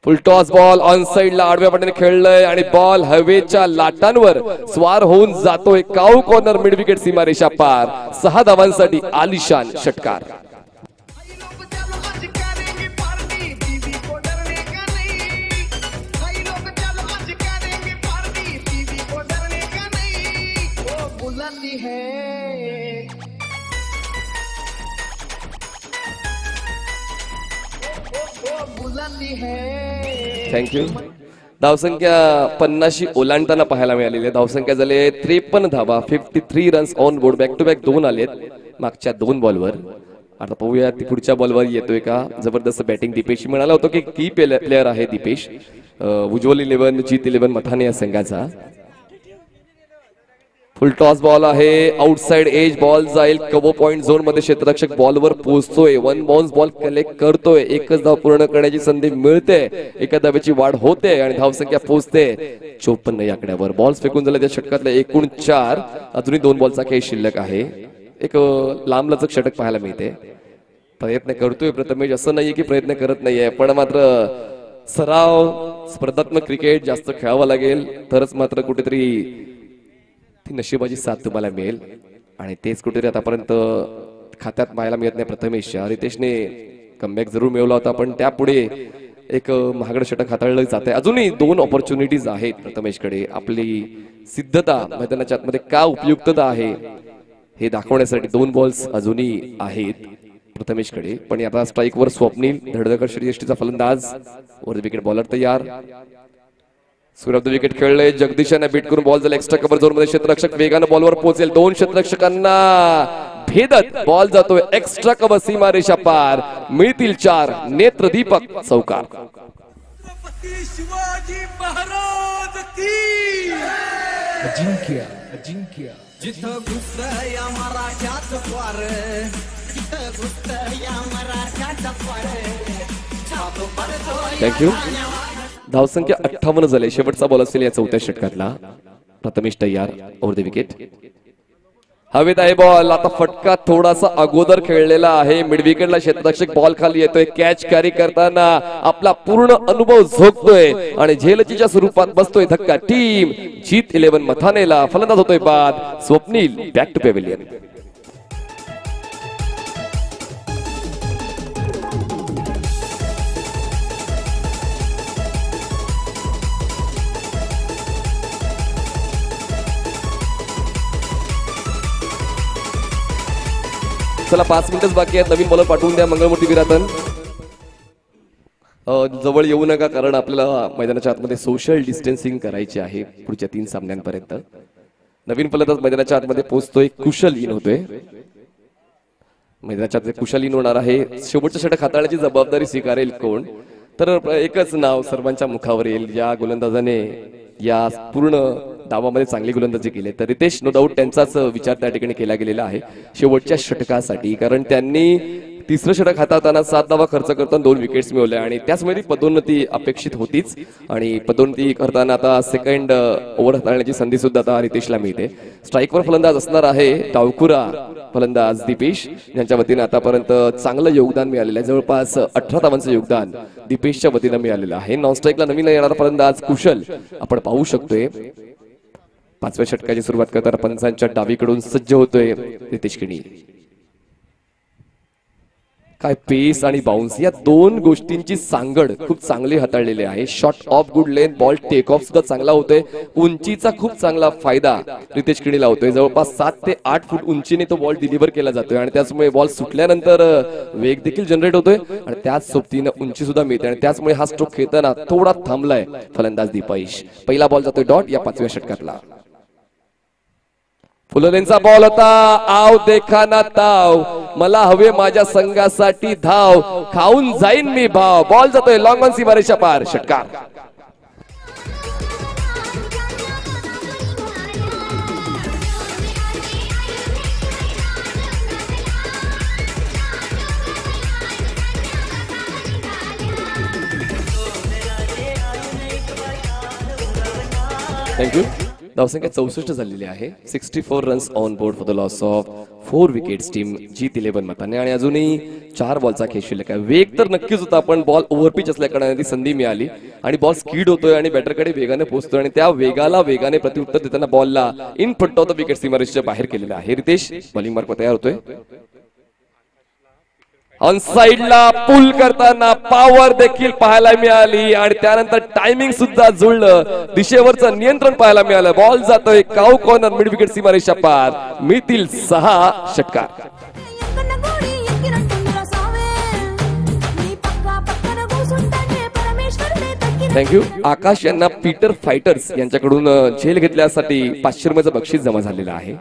फुल टॉस बॉल ऑन साइडला आडव्या पाठीने खेळलंय आणि बॉल हवेच्या लाटांवर स्वार होऊन जातोय. काऊ कॉर्नर मिड विकेट सीमारेषा पार. 6 धावांसाठी आलिशान षटकार. थँक्यू. धावसंख्या 50 ओलांडताना पाहायला मिळालेली आहे. धावसंख्या झाले 53 धावा. 53 runs on board. Back to back 2 आलेत मागच्या 2 बॉलवर. आता पाहूया ती पुढच्या बॉलवर येतोय का. जबरदस्त बॅटिंग दीपेश. म्हणाला होतो की की प्लेअर आहे दीपेश. उज्ज्वल 11 जीत 11 मथाने या संघाचा. फुल टॉस बॉल आहे. आउटसाइड एज बॉल जाईल कव्हर पॉइंट झोन मध्ये. क्षेत्ररक्षक बॉलवर पोहोचतोय. 1 बाउन्स बॉल कलेक्ट करतोय. एकच धाव पूर्ण करण्याची संधी मिळते. एका धावेची वाढ होते आणि धावसंख्या पोहोचते 54 या आकड्यावर. बॉल्स फेकून झाले त्या षटकातले एकूण 4. अजूनही 2 बॉलचा खेळ शिल्लक आहे. एक लांबलचक षटक पाहायला मिळते. प्रयत्न करतोय प्रथमेश, असं नाहीये की प्रयत्न करत नाहीये, पण मात्र सराव स्पर्धात्मक क्रिकेट जास्त खेळावं लागेल तरच मात्र कुठेतरी ती नशिबाची साथ तुम्हाला मिळेल. आणि तेच कुठेतरी आतापर्यंत खात्यात पाहायला मिळत नाही प्रथमेशच्या. रितेशने कमबॅक जरूर मिळवला होता, पण त्यापुढे एक महागडं षटक हाताळलं जात आहे. अजूनही 2 ऑपॉर्च्युनिटीज आहेत प्रथमेशकडे. आपली सिद्धता मैदानाच्या आतमध्ये का उपयुक्तता आहे हे दाखवण्यासाठी 2 बॉल्स अजूनही आहेत प्रथमेशकडे. पण आता स्ट्राईकवर स्वप्नील धडधकर श्रीयष्टीचा फलंदाज. वर विकेट बॉलर तयार. सुरभ विकेट खेळले. जगदीशाने बीट करून बॉल झाला एक्स्ट्रा कव्हर झोन मध्ये. क्षेत्ररक्षक वेगानं बॉलवर पोहोचेल. 2 क्षेत्ररक्षकांना भेदत बॉल जातोय एक्स्ट्रा कव्हर सीमारेषा पार. मिळतील 4. नेत्रदीपक चौकार. शिवाजी महाराज की अजिंक्य अजिंक्य. जिथं घुसतं या मराठ्याचं द्वार, जिथं घुसतं या मराठ्याचं द्वार. थँक्यू. धावसंख्या 58 झाले. शेवटचा बॉल असेल या 4थ्या षटकातला. प्रथमेश तयार. Over the wicket. हवेत आहे बॉल. आता फटका थोडासा अगोदर खेळलेला आहे. मिड विकेटला क्षेत्ररक्षक बॉल खाली येतोय. कॅच कॅरी करताना आपला पूर्ण अनुभव झोकतोय आणि झेलचीच्या स्वरूपात बसतोय धक्का. टीम जीत 11 मथानेला. फलंदाज होतोय बाद. Swapnil back to pavilion. चला 5 मिनिटच बाकी आहेत. नवीन बॉलर पाठवून द्या मंगळमूर्ती विरातन. जवळ येऊ नका कारण आपल्याला मैदानाच्या आतमध्ये सोशल डिस्टन्सिंग करायची आहे पुढच्या 3 सामन्यांपर्यंत. नवीन फलंदाज मैदानाच्या आतमध्ये पोहोचतोय. कुशल इन होतोय. मैदानाच्या आत कुशल इन होणार आहे. शेवटचं षटक हाताळण्याची जबाबदारी स्वीकारेल कोण, तर एकच नाव सर्वांच्या मुखावर येईल. या गोलंदाजाने या पूर्ण डावामध्ये चांगली गोलंदाजी केली तर रितेश नो डाऊट त्यांचाच विचार त्या ठिकाणी केला गेलेला आहे शेवटच्या षटकासाठी. कारण त्यांनी 3रं षटक हाताळताना 7 धावा खर्च करताना 2 विकेट्स मिळवल्या आणि त्याचमध्ये पदोन्नती अपेक्षित होतीच. आणि पदोन्नती करताना आता सेकंड ओव्हर हाताळण्याची संधी सुद्धा आता रितेशला मिळते. स्ट्राईकवर फलंदाज असणार आहे डावखुरा फलंदाज दीपेश, यांच्या वतीने आतापर्यंत चांगलं योगदान मिळालेलं आहे. जवळपास 18 धावांचं योगदान दीपेशच्या वतीने मिळालेलं आहे. नॉन स्ट्राईकला नवीन येणारा फलंदाज कुशल आपण पाहू शकतोय. 5व्या षटकाची सुरुवात करताना पंचांच्या डावीकडून सज्ज होतोय रितेश किणी. काय पेस आणि बाउन्स या 2 गोष्टींची सांगड खूप चांगली हाताळलेली आहे. Shot of good length. Ball take off सुद्धा चांगला होतोय. उंचीचा खूप चांगला फायदा रितेश किणीला होतोय. जवळपास 7 ते 8 फूट उंचीने तो बॉल डिलिव्हर केला जातोय आणि त्याचमुळे बॉल सुटल्यानंतर वेग देखील जनरेट होतोय आणि त्याच सोबतीनं उंची सुद्धा मिळते आणि त्याचमुळे हा स्ट्रोक खेळताना थोडा थांबलाय फलंदाज दीपेश. पहिला बॉल जातोय डॉट या 5व्या षटकातला. फुललेंचा बॉल होता. आव देखा ना ताव, मला हवे माझ्या संघासाठी धाव, खाऊन जाईन मी भाव. बॉल जातोय लॉंग ऑन सीमारेषा पार. षटकार. थँक्यू. धावसंख्या 64 झालेली आहे. 64 runs on board for the loss of 4 wickets. Team Jeet 11 मताने आणि अजूनही 4 बॉलचा खेळ शिल्लक आहे. वेग तर नक्कीच होता, पण बॉल ओव्हरपिच असल्या कारणाने ती संधी मिळाली आणि बॉल स्पीड होतोय आणि बॅटरकडे वेगाने पोहोचतोय आणि त्या वेगाने प्रत्युत्तर देताना बॉलला in front of the wicket सीमारेषेच्या बाहेर केलेला आहे. रितेश बॉलिंग मार्क तयार होतोय. ऑन साइडला पुल करताना पॉवर देखील पाहायला मिळाली आणि त्यानंतर टायमिंग सुद्धा जुळलं. दिशेवरचं नियंत्रण पाहायला मिळालं. बॉल जातोय काऊ कॉर्नर मिड विकेट सीमारेषा पार. मिळतील 6 षटकार. थँक्यू. आकाश यांना पीटर फायटर्स यांच्याकडून झेल घेतल्यासाठी 500 रुपयाचं बक्षीस जमा झालेलं आहे.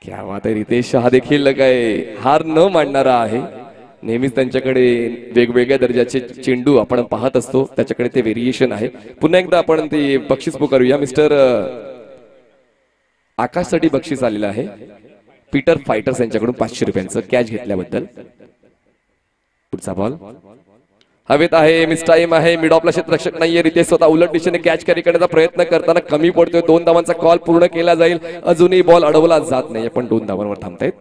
क्या बात आहे. रितेश शहा देखील काय हार न मानणारा आहे. नेहमीच त्यांच्याकडे वेगवेगळ्या दर्जाचे चेंडू आपण पाहत असतो, त्याच्याकडे ते व्हेरिएशन आहे. पुन्हा एकदा आपण ते बक्षीस पुकारूया. मिस्टर आकाशसाठी बक्षीस आलेलं आहे पीटर फायटर्स यांच्याकडून 500 रुपयांचं कॅच घेतल्याबद्दल. पुढचा बॉल हवेत आहे. मिस टाइम आहे. मिड ऑफला क्षेत्ररक्षक नाहीये. रितेश स्वतः उलट दिशेने कॅच कॅरी करण्याचा प्रयत्न करताना कमी पडतोय. 2 धावांचा कॉल पूर्ण केला जाईल. अजूनही बॉल अडवला जात नाही, पण 2 धावांवर थांबतायत.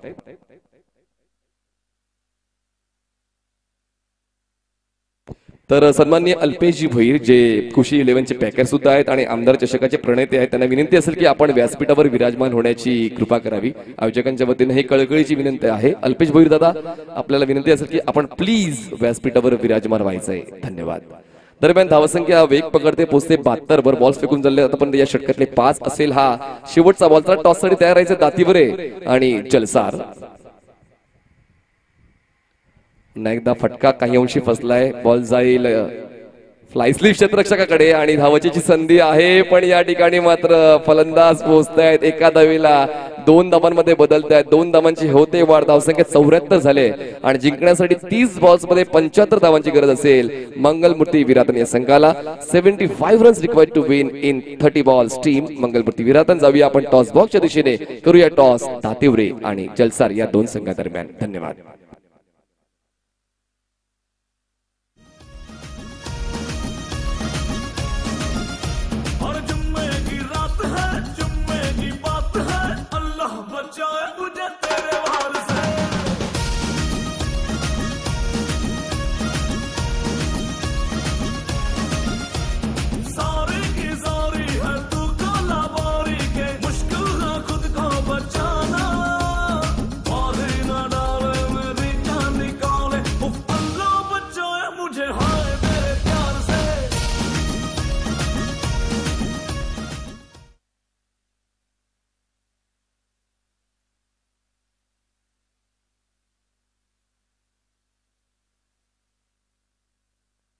तर सन्माननीय अल्पेशजी भोईर जे खुशी 11चे पॅकर सुद्धा आहेत आणि आमदार चषकाचे प्रणेते आहेत, त्यांना विनंती असेल की आपण व्यासपीठावर विराजमान होण्याची कृपा करावी. आयोजकांच्या वतीने ही कळकळीची विनंती आहे. अल्पेश भोईर दादा, आपल्याला विनंती असेल की आपण प्लीज व्यासपीठावर विराजमान व्हायचंय. धन्यवाद. दरम्यान धावसंख्या वेग पकडते पोहोचते 72 वर. बॉल फेकून झाले आता या षटकातले 5 असेल हा शेवटचा बॉल. तर टॉस साठी तयार राहायचे दातीवर आहे आणि जलसार पुन्हा एकदा फटका काही अंशी फसलाय. बॉल जाईल फ्लाय स्लिप क्षेत्ररक्षकाकडे आणि धावाची संधी आहे, पण या ठिकाणी मात्र फलंदाज पोहोचतायत एका धावेला. 2 धावांमध्ये बदलतायत. 2 धावांची होते वाढ. धावसंख्या 74 झाले आणि जिंकण्यासाठी 30 बॉल्स मध्ये 75 धावांची गरज असेल मंगलमूर्ती विरातन या संघाला. 75 runs required to win in 30 balls. Team Mangalmurti Viratan. जाऊया आपण टॉस बॉक्सच्या दिशेने, करूया टॉस दातिवरे आणि जलसार या 2 संघादरम्यान. धन्यवाद.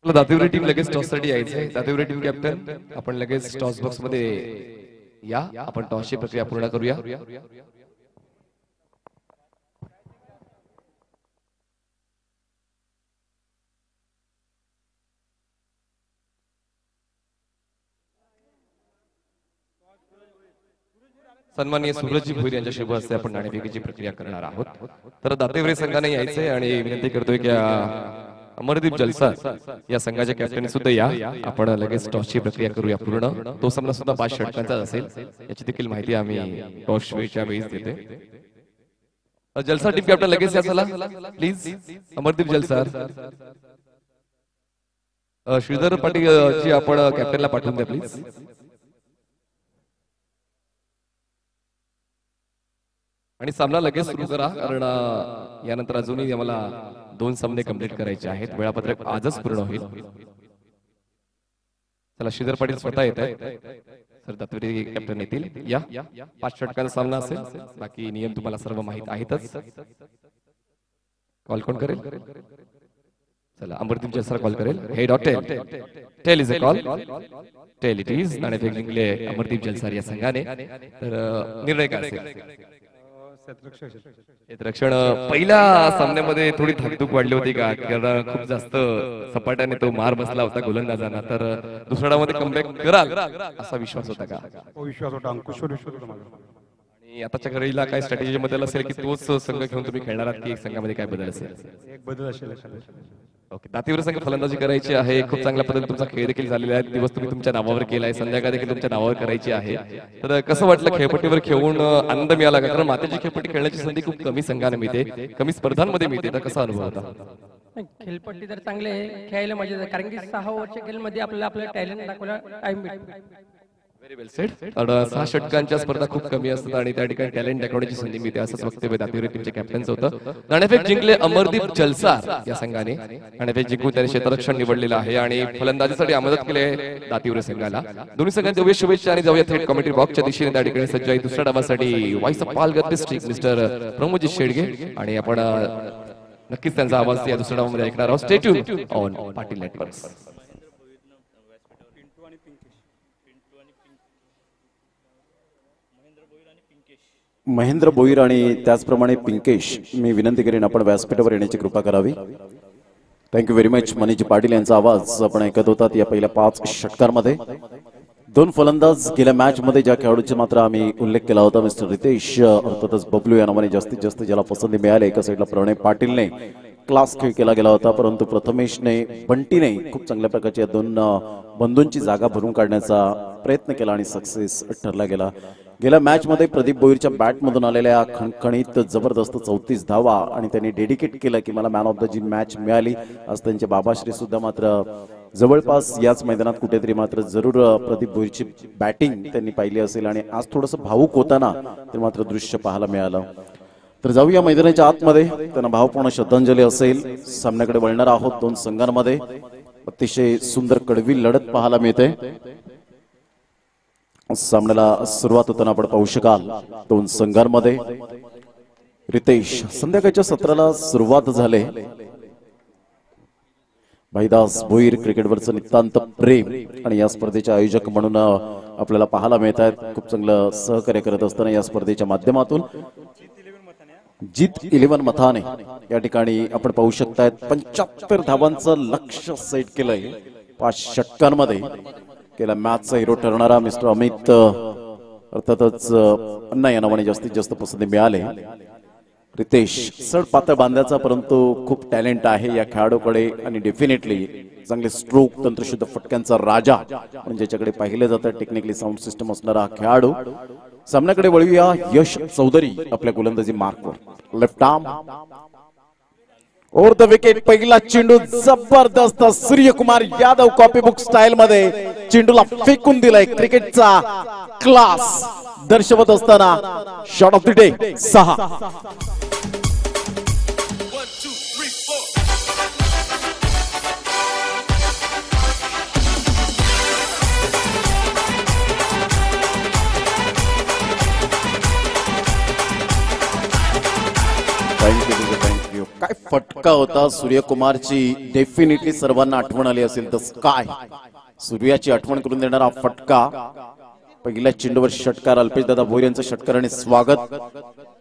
दातिवरे टीम लगेच टॉस साठी यायचंय. दातिवरे टीम कॅप्टन, आपण लगेच टॉस बॉक्स मध्ये या. आपण टॉसची प्रक्रिया पूर्ण करूया. सन्माननीय सूरजजी भोईर यांच्या शुभ हस्ते आपण नाणेफेकीची प्रक्रिया करणार आहोत. तर दातिवरे संघाने यायचंय आणि विनंती करतोय की अमरदीप जलसार या संघाच्या कॅप्टन सुद्धा या. आपण लगेच टॉसची प्रक्रिया करूया पूर्ण. तो सामना सुद्धा 5 षटकांचा असेल, याची देखील माहिती आम्ही टॉस वेळच्या वेळीच देते. जलसार टीम कॅप्टन लगेच या. चला प्लीज. अमरदीप जलसार, श्रीधर पाटील जी आपण कॅप्टनला पाठवून द्या प्लीज. आणि सामना लगेच सुरू करा, कारण यानंतर अजूनही आम्हाला 2 सामने कंप्लीट करायचे आहेत. वेळापत्रक आजच पूर्ण होईल. चला, श्रीधर पाटील स्वतः येत आहेत. सर दातिवरे कॅप्टन येतील. या 5 षटकांचा सामना असेल. बाकी नियम तुम्हाला सर्व माहित आहेतच. कॉल कोण करेल? चला, अमरदीप जलसार कॉल करेल. Head of tail. Tail is a call. Tail it is. नाणेफेक जिंकले अमरदीप जलसार या संघाने. तर निर्णय काय असेल? क्षेत्ररक्षण. पहिल्या सामन्यामध्ये थोडी धाकधूक वाढली होती का? कारण खूप जास्त सपाट्याने तो मार बसला होता गोलंदाजांना. तर दुसऱ्या डावामध्ये कमबॅक कराल असा विश्वास होता का? विश्वास होता, अंकुशवर विश्वास होता माझा. आणि आताच्या घडीला काय स्ट्रॅटेजी बदल असेल की तोच संघ घेऊन तुम्ही खेळणार आहात की एक संघामध्ये काय बदल असेल? एक बदल असेल एखादा. ओके, दातीवर संघ फलंदाजी करायची आहे. खूप चांगल्या पद्धतीने तुमचा खेळ देखील झालेला आहे. दिवस तुम्ही तुमच्या नावावर केलाय, संध्याकाळ देखील तुमच्या नावावर करायची आहे. तर कसं वाटलं खेळपट्टीवर खेळून आनंद मिळाला का? कारण मातीची खेळपट्टी खेळण्याची संधी खूप कमी संघांना मिळते, कमी स्पर्धांमध्ये मिळते. तर कसा अनुभव होता? खेळपट्टी तर चांगले आहे, खेळायला मजा येते कारण की 6 ओव्हरच्या खेळमध्ये आपल्याला आपलं टॅलेंट दाखवायला टाइम भेटतो. व्हेरी वेल सेड. 6 षटकांच्या स्पर्धा खूप कमी असतात आणि त्या ठिकाणी टॅलेंट दाखवण्याची संधी मिळते, असंच वक्तव्य दातीवर टीमचे कॅप्टनचं होतं. नाणेफेक जिंकले अमरदीप जलसार या संघाने. नाणेफेक जिंकून त्याने क्षेत्ररक्षण निवडलेलं आहे आणि फलंदाजीसाठी मदत केली आहे दातीवर संघाला. दोन्ही संघांचे देऊया शुभेच्छा आणि जाऊया थेट कमेंट्री बॉक्सच्या दिशेने. त्या ठिकाणी सज्ज आहे दुसऱ्या डावासाठी vice of Palghar district mister Pramodji Shedge आणि आपण नक्कीच त्यांचा आवाज या दुसऱ्या डावामध्ये ऐकणार आहोत. Stay tune on Patil networks. Mahendra Bhoir आणि त्याचप्रमाणे पिंकेश, मी विनंती करीन आपण व्यासपीठावर येण्याची कृपा करावी. Thank you very much. Maniji Patil यांचा आवाज आपण ऐकत होतात. या पहिल्या 5 षटकांमध्ये 2 फलंदाज गेल्या मॅच मध्ये ज्या खेळाडूचा मात्र आम्ही उल्लेख केला होता, मिस्टर रितेश अर्थातच बबलू या नावाने जास्तीत जास्त ज्याला पसंती मिळाली. एका साईडला प्रणय पाटीलने क्लास खेळ केला गेला होता, परंतु प्रथमेशने बंटीने खूप चांगल्या प्रकारच्या 2 बंधूंची जागा भरून काढण्याचा प्रयत्न केला आणि सक्सेस ठरला गेला. गेल्या मॅच मध्ये प्रदीप भोईरच्या बॅट मधून आलेल्या खणखणीत जबरदस्त 34 धावा आणि त्यांनी डेडिकेट केलं की मला मॅन ऑफ द जी मॅच मिळाली. आज त्यांचे बाबाश्री सुद्धा मात्र जवळपास याच मैदानात कुठेतरी मात्र जरूर प्रदीप भोईरची बॅटिंग त्यांनी पाहिली असेल आणि आज थोडंसं भावुक होताना ते मात्र दृश्य पाहायला मिळालं. तर जाऊया मैदानाच्या आतमध्ये, त्यांना भावपूर्ण श्रद्धांजली असेल. सामन्याकडे वळणार आहोत. 2 संघांमध्ये अतिशय सुंदर कडवी लढत पाहायला मिळते. सामन्याला सुरुवात होताना आपण पाहू शकाल 2 संघांमध्ये. रितेश, संध्याकाळच्या सत्राला सुरुवात झाले. भाईदास भोईर क्रिकेटवरचं नितांत प्रेम आणि या स्पर्धेचे आयोजक म्हणून आपल्याला पाहायला मिळत आहेत. खूप चांगलं सहकार्य करत असताना या स्पर्धेच्या माध्यमातून जीत 11 मथाने या ठिकाणी आपण पाहू शकताय 75 धावांचं लक्ष्य सेट केलंय 5 षटकांमध्ये. गेल्या मॅचचा हिरो ठरणारा मिस्टर अमित अर्थातच अण्णा या नावाने जास्तीत जास्त पसंती मिळाले. रितेश सड पातळ बांधायचा परंतु खूप टॅलेंट आहे या खेळाडूकडे आणि डेफिनेटली चांगले स्ट्रोक तंत्रशुद्ध फटक्यांचा राजा म्हणजे ज्याच्याकडे पाहिलं जातं टेक्निकली साऊंड सिस्टम असणारा खेळाडू. सामन्याकडे वळूया. यश चौधरी आपल्या गोलंदाजी मार्कवर. Left arm over the wicket. पहिला चेंडू जबरदस्त सूर्यकुमार यादव कॉपीबुक स्टाईल मध्ये चेंडूला फेकून दिलाय. क्रिकेटचा क्लास दर्शवत असताना shot of the day 6. Thank you. काय फटका होता सूर्यकुमारची. डेफिनेटली सर्वांना आठवण आली असेल तर काय सूर्याची आठवण करून देणारा फटका. पहिल्या चेंडूवर षटकार. अल्पेशदादा भोईर यांचं षटकाराने स्वागत.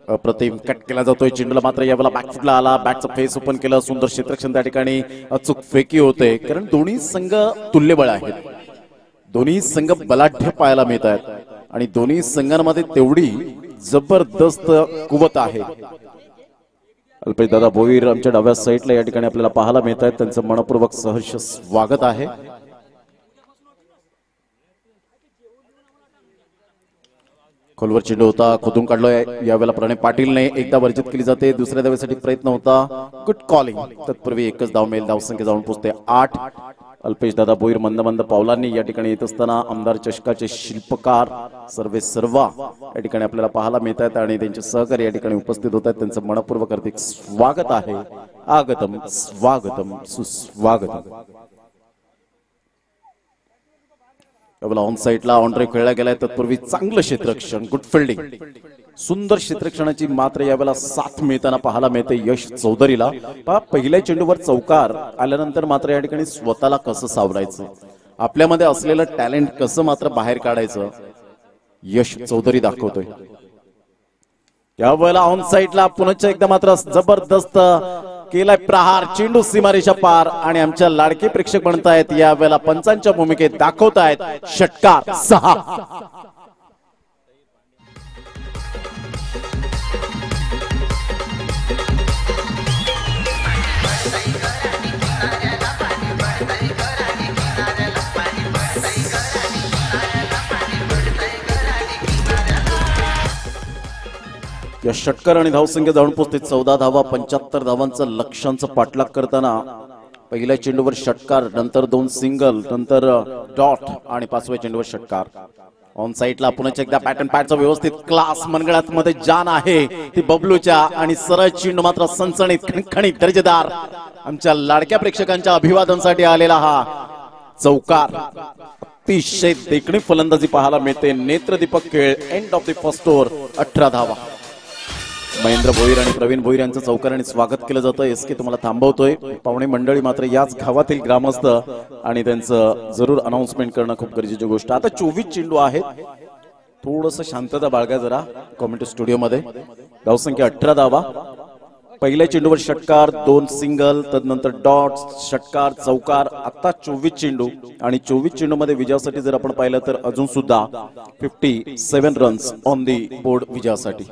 अप्रतिम कट केला जातोय. चेंडूला मात्र यावेळेला बॅकफुटला आला. बॅटचं फेस ओपन केलं. सुंदर क्षेत्ररक्षण त्या ठिकाणी अचूक फेकी होते कारण दोन्ही संघ तुल्यबळ आहेत. दोन्ही संघ बलाढ्य पाहायला मिळत आहेत आणि दोन्ही संघांमध्ये तेवढी जबरदस्त कुवत आहे. अल्पेशदादा भोईर आमच्या डाव्या साईडला या ठिकाणी आपल्याला पाहायला मिळत आहेत. त्यांचं मनपूर्वक सहर्ष स्वागत आहे. खोलवर चेंडू होता. खोदून काढलोय. यावेळेला प्रणय पाटीलने एकदा वर्जित केली जाते. दुसऱ्या धावेसाठी प्रयत्न होता. Good calling. तत्पूर्वी एकच धाव मिळेल. धावसंख्या जाऊन पोहोचते 8. अल्पेशदादा भोईर मंद मंद पावलांनी या ठिकाणी येत असताना आमदार चषकाचे शिल्पकार सर्वे सर्वा या ठिकाणी आपल्याला पाहायला मिळत आहेत आणि त्यांचे सहकारी या ठिकाणी उपस्थित होत आहेत. त्यांचं मनपूर्वक हार्दिक स्वागत आहे. आगतम स्वागतम सुस्वागतम. ऑन साईडला ऑनड्रे खेळला गेलाय. तत्पूर्वी चांगलं क्षेत्ररक्षण. Good fielding. सुंदर क्षेत्ररक्षणाची मात्र यावेळेला साथ मिळताना पाहायला मिळते यश चौधरीला. पहिल्या चेंडूवर चौकार आल्यानंतर मात्र या ठिकाणी स्वतःला कसं सावरायचं, आपल्यामध्ये असलेलं टॅलेंट कसं मात्र बाहेर काढायचं यश चौधरी दाखवतोय. यावेळेला ऑन साईडला पुन्हा एकदा मात्र जबरदस्त केलाय प्रहार. चेंडू सीमारेषा पार आणि आमच्या लाडके प्रेक्षक बनतायत यावेळेला पंचांच्या भूमिकेत दाखवतायत षटकार 6. या षटकार आणि धावसंख्या जाऊन पोहोचते 14 धावा 75 धावांचं लक्ष्यांचं पाठलाग करताना पहिल्या चेंडूवर षटकार, नंतर 2 सिंगल, नंतर डॉट आणि 5व्या चेंडूवर षटकार. ऑन साइडला पुन्हा एकदा पॅटर्न पॅडचा व्यवस्थित क्लास मनगळात मध्ये जान आहे ती बबलूच्या आणि सरळ चेंडू मात्र सणसणीत खणखणीत दर्जेदार आमच्या लाडक्या प्रेक्षकांच्या अभिवादनासाठी आलेला हा चौकार. अतिशय देखणी फलंदाजी पाहायला मिळते. नेत्रदीपक खेळ. End of the first over. 18 धावा. महेंद्र भोईर आणि प्रवीण भोईर यांचं चौकाराने स्वागत केलं जातं. एसके तुम्हाला थांबवतोय. पाहुणे मंडळी मात्र याच गावातील ग्रामस्थ आणि त्यांचं जरूर अनाउन्समेंट करणं खूप गरजेची गोष्ट. आता 24 चेंडू आहेत. थोडस शांतता बाळगा जरा कॉमेंट्री स्टुडिओ मध्ये. धावसंख्या 18 धावा. पहिल्या चेंडूवर षटकार, 2 सिंगल, तदनंतर डॉट, षटकार, चौकार. आता 24 चेंडू आणि 24 चेंडू मध्ये विजयासाठी जर आपण पाहिलं तर अजून सुद्धा 57 रन्स ऑन दी बोर्ड विजयासाठी.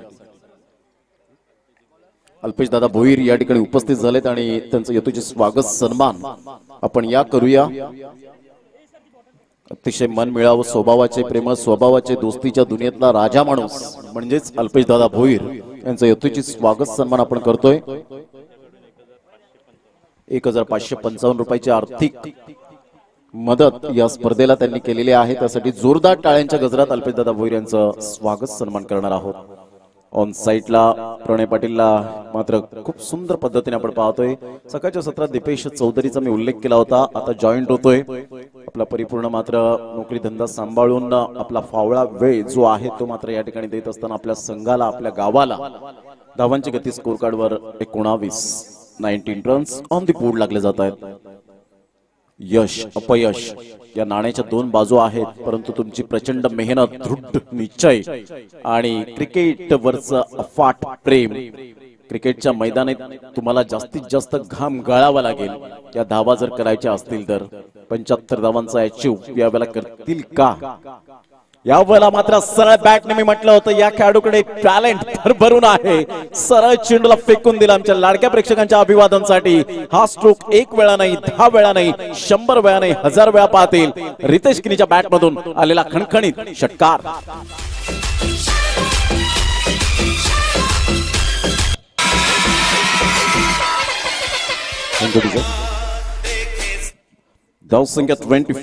अल्पेश दादा भोईर या ठिकाणी उपस्थित झालेत आणि त्यांचं यथोचित स्वागत सन्मान आपण या करूया. अतिशय मन मिळावं स्वभावाचे, प्रेमळ स्वभावाचे, दोस्तीच्या दुनियेतला राजा माणूस म्हणजेच अल्पेश दादा भोईर यांचं यथोचित स्वागत सन्मान आपण करतोय. 1555 रुपयाची आर्थिक मदत या स्पर्धेला त्यांनी केलेली आहे. त्यासाठी जोरदार टाळ्यांच्या गजरात अल्पेश दादा भोईर यांचं स्वागत सन्मान करणार आहोत. ऑन साइडला प्रणय पाटीलला मात्र खूप सुंदर पद्धतीने आपण पाहतोय. सकाळच्या सत्रात दीपेश चौधरीचा मी उल्लेख केला होता. आता जॉईंट होतोय. आपला परिपूर्ण मात्र नोकरी धंदा सांभाळून आपला फावळा वेळ जो आहे तो मात्र या ठिकाणी देत असताना आपल्या संघाला, आपल्या गावाला धावांची गती स्कोर कार्डवर 19 रन्स ऑन दी बोर्ड लागले जात आहेत. यश अपयश या नाण्याच्या 2 बाजू आहेत, परंतु तुमची प्रचंड मेहनत, दृढ निश्चय आणि क्रिकेट वरचं अफाट प्रेम, क्रिकेटच्या मैदानात तुम्हाला जास्तीत जास्त घाम गळावा लागेल. या धावा जर करायच्या असतील तर 75 धावांचा अचीव यावेळेला करतील का? यावेळेला मात्र सरळ बॅटने मी म्हटलं होतं या खेळाडूकडे टॅलेंट भरभरून आहे. सरळ चेंडूला फेकून दिला. आमच्या लाडक्या प्रेक्षकांच्या अभिवादनासाठी हा स्ट्रोक 1 वेळा नाही, 10 वेळा नाही, 100 वेळा नाही, 1000 वेळा पाहतील. रितेश किनीच्या बॅट मधून आलेला खणखणीत षटकार. धावसंख्या 25,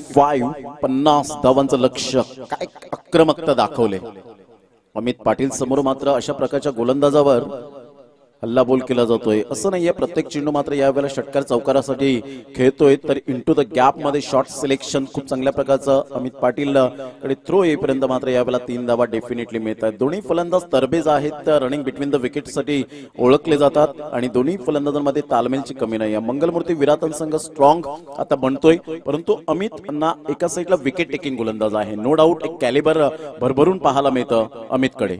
50 धावांचं लक्ष. काय आक्रमकता दाखवले अमित पाटील समोर. मात्र अशा प्रकारच्या गोलंदाजावर हल्लाबोल केला जातोय असं नाहीये. प्रत्येक चेंडू मात्र यावेळेला षटकार चौकारासाठी खेळतोय. तर इंटू द गॅप मध्ये शॉट सिलेक्शन खूप चांगल्या प्रकारचं अमित पाटील कडे थ्रो येईपर्यंत मात्र यावेळेला 3 धावा डेफिनेटली मिळतात. दोन्ही फलंदाज तरबेज आहेत. रनिंग बिटवीन द विकेट साठी ओळखले जातात आणि दोन्ही फलंदाजांमध्ये तालमेलची कमी नाही. मंगलमूर्ती विराटन संघ स्ट्रॉंग आता बनतोय, परंतु अमित ना एका साईडला विकेट टेकिंग गोलंदाज आहे. नो डाऊट एक कॅलिबर भरभरून पाहायला मिळतं अमित कडे.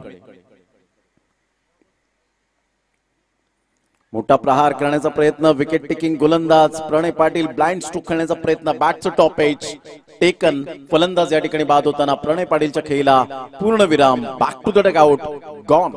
मोठा प्रहार करण्याचा प्रयत्न. विकेट टेकिंग गोलंदाज प्रणय पाटील. ब्लाइंड स्ट्रोक खेळण्याचा प्रयत्न. बॅटचं टॉप एज टेकन. फलंदाज या ठिकाणी बाद होताना प्रणय पाटीलच्या खेळीला पूर्ण विराम. Back to the dugout. Gone.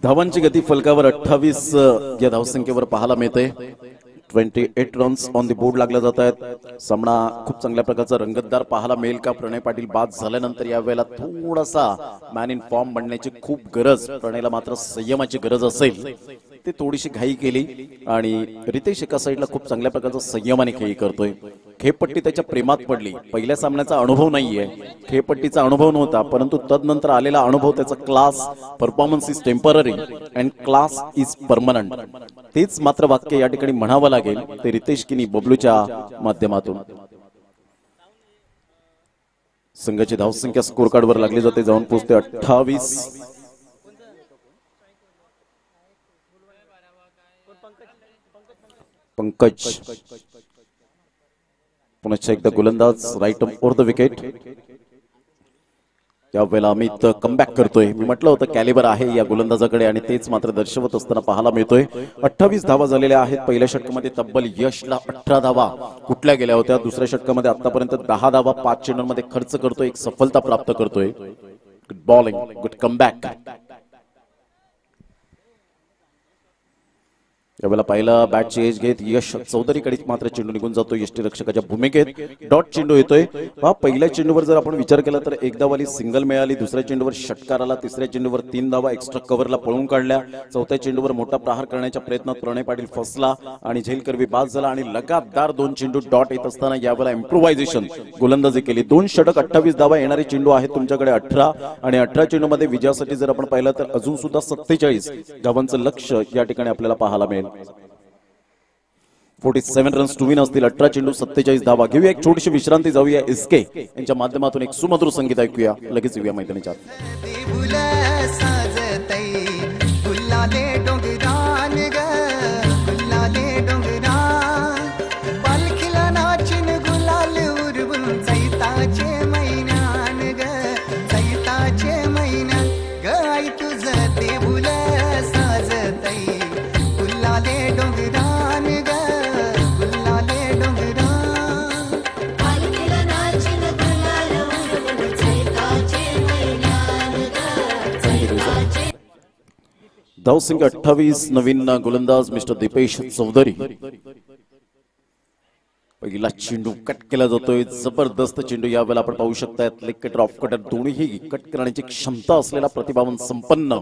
धावांची गती फलकावर 28 या धावसंख्येवर पाहायला मिळते. 28 रन्स ऑन द बोर्ड लागले जात आहेत. सामना खूप चांगल्या प्रकारचा रंगतदार पाहायला मिळेल का? प्रणय पाटील बाद झाल्यानंतर यावेळेला थोडासा मॅन इन फॉर्म बनण्याची खूप गरज. प्रणयला मात्र संयमाची गरज असेल. ते थोडीशी घाई केली आणि रितेश एका साईडला खूप चांगल्या प्रकारचा संयमाने खेळी करतोय. खेळपट्टी त्याच्या प्रेमात पडली. पहिल्या सामन्याचा अनुभव नाहीये, खेळपट्टीचा अनुभव नव्हता, परंतु तदनंतर आलेला अनुभव त्याचा class. Performance is temporary and class is permanent. तेच मात्र वाक्य या ठिकाणी म्हणावं लागेल ते रितेश किनी बबलूच्या माध्यमातून. संघाची धावसंख्या स्कोर कार्डवर लागली जाते. जाऊन पोहोचते 28. पंकज पुन्हा एकदा गोलंदाज. Right over the wicket. त्यावेळेला अमित कमबॅक करतोय. मी म्हटलं होतं कॅलिबर आहे या गोलंदाजाकडे आणि तेच मात्र दर्शवत असताना पाहायला मिळतोय. 28 धावा झालेल्या आहेत. पहिल्या षटकामध्ये तब्बल यशला 18 धावा कुठल्या गेल्या होत्या. दुसऱ्या षटकामध्ये आतापर्यंत 10 धावा 5 चेंडूंमध्ये खर्च करतोय. एक सफलता प्राप्त करतोय. Good bowling, good comeback. यावेळेला पहिला बॅटची एज घेत यश चौधरीकडे मात्र चेंडू निघून जातो यष्टीरक्षकाच्या भूमिकेत. डॉट चेंडू येतोय. पहिल्या चेंडूवर जर आपण विचार केला तर एक धावाली सिंगल मिळाली. दुसऱ्या चेंडूवर षटकार आला. तिसऱ्या चेंडूवर 3 धावा एक्स्ट्रा कव्हरला पळून काढल्या. चौथ्या चेंडूवर मोठा प्रहार करण्याच्या प्रयत्नात प्रणय पाटील फसला आणि झेल करवी बाद झाला आणि लगातार 2 चेंडू डॉट येत असताना यावेळेला इम्प्रोव्हायझेशन गोलंदाजी केली. 2 षटक 28 धावा येणारे चेंडू आहेत तुमच्याकडे 18 आणि 18 चेंडूमध्ये विजयासाठी जर आपण पाहिलं तर अजून सुद्धा 47 धावांचं लक्ष या ठिकाणी आपल्याला पाहायला मिळेल. 47 रन्स टू विन असतील. 18 चेंडू 47 धावा. घेऊया एक छोटीशी विश्रांती. जाऊया एसके यांच्या माध्यमातून एक सुमधुर संगीत ऐकूया. लगेच येऊया मैदानाच्या धावसंख्या 28. नवीन गोलंदाज मिस्टर दीपेश चौधरी. पहिला चेंडू कट केला जातोय. जबरदस्त चेंडू यावेळेला आपण पाहू शकता. लेग कटर ऑफ कटर दोन्हीही कट करण्याची क्षमता असलेला प्रतिभावान संपन्न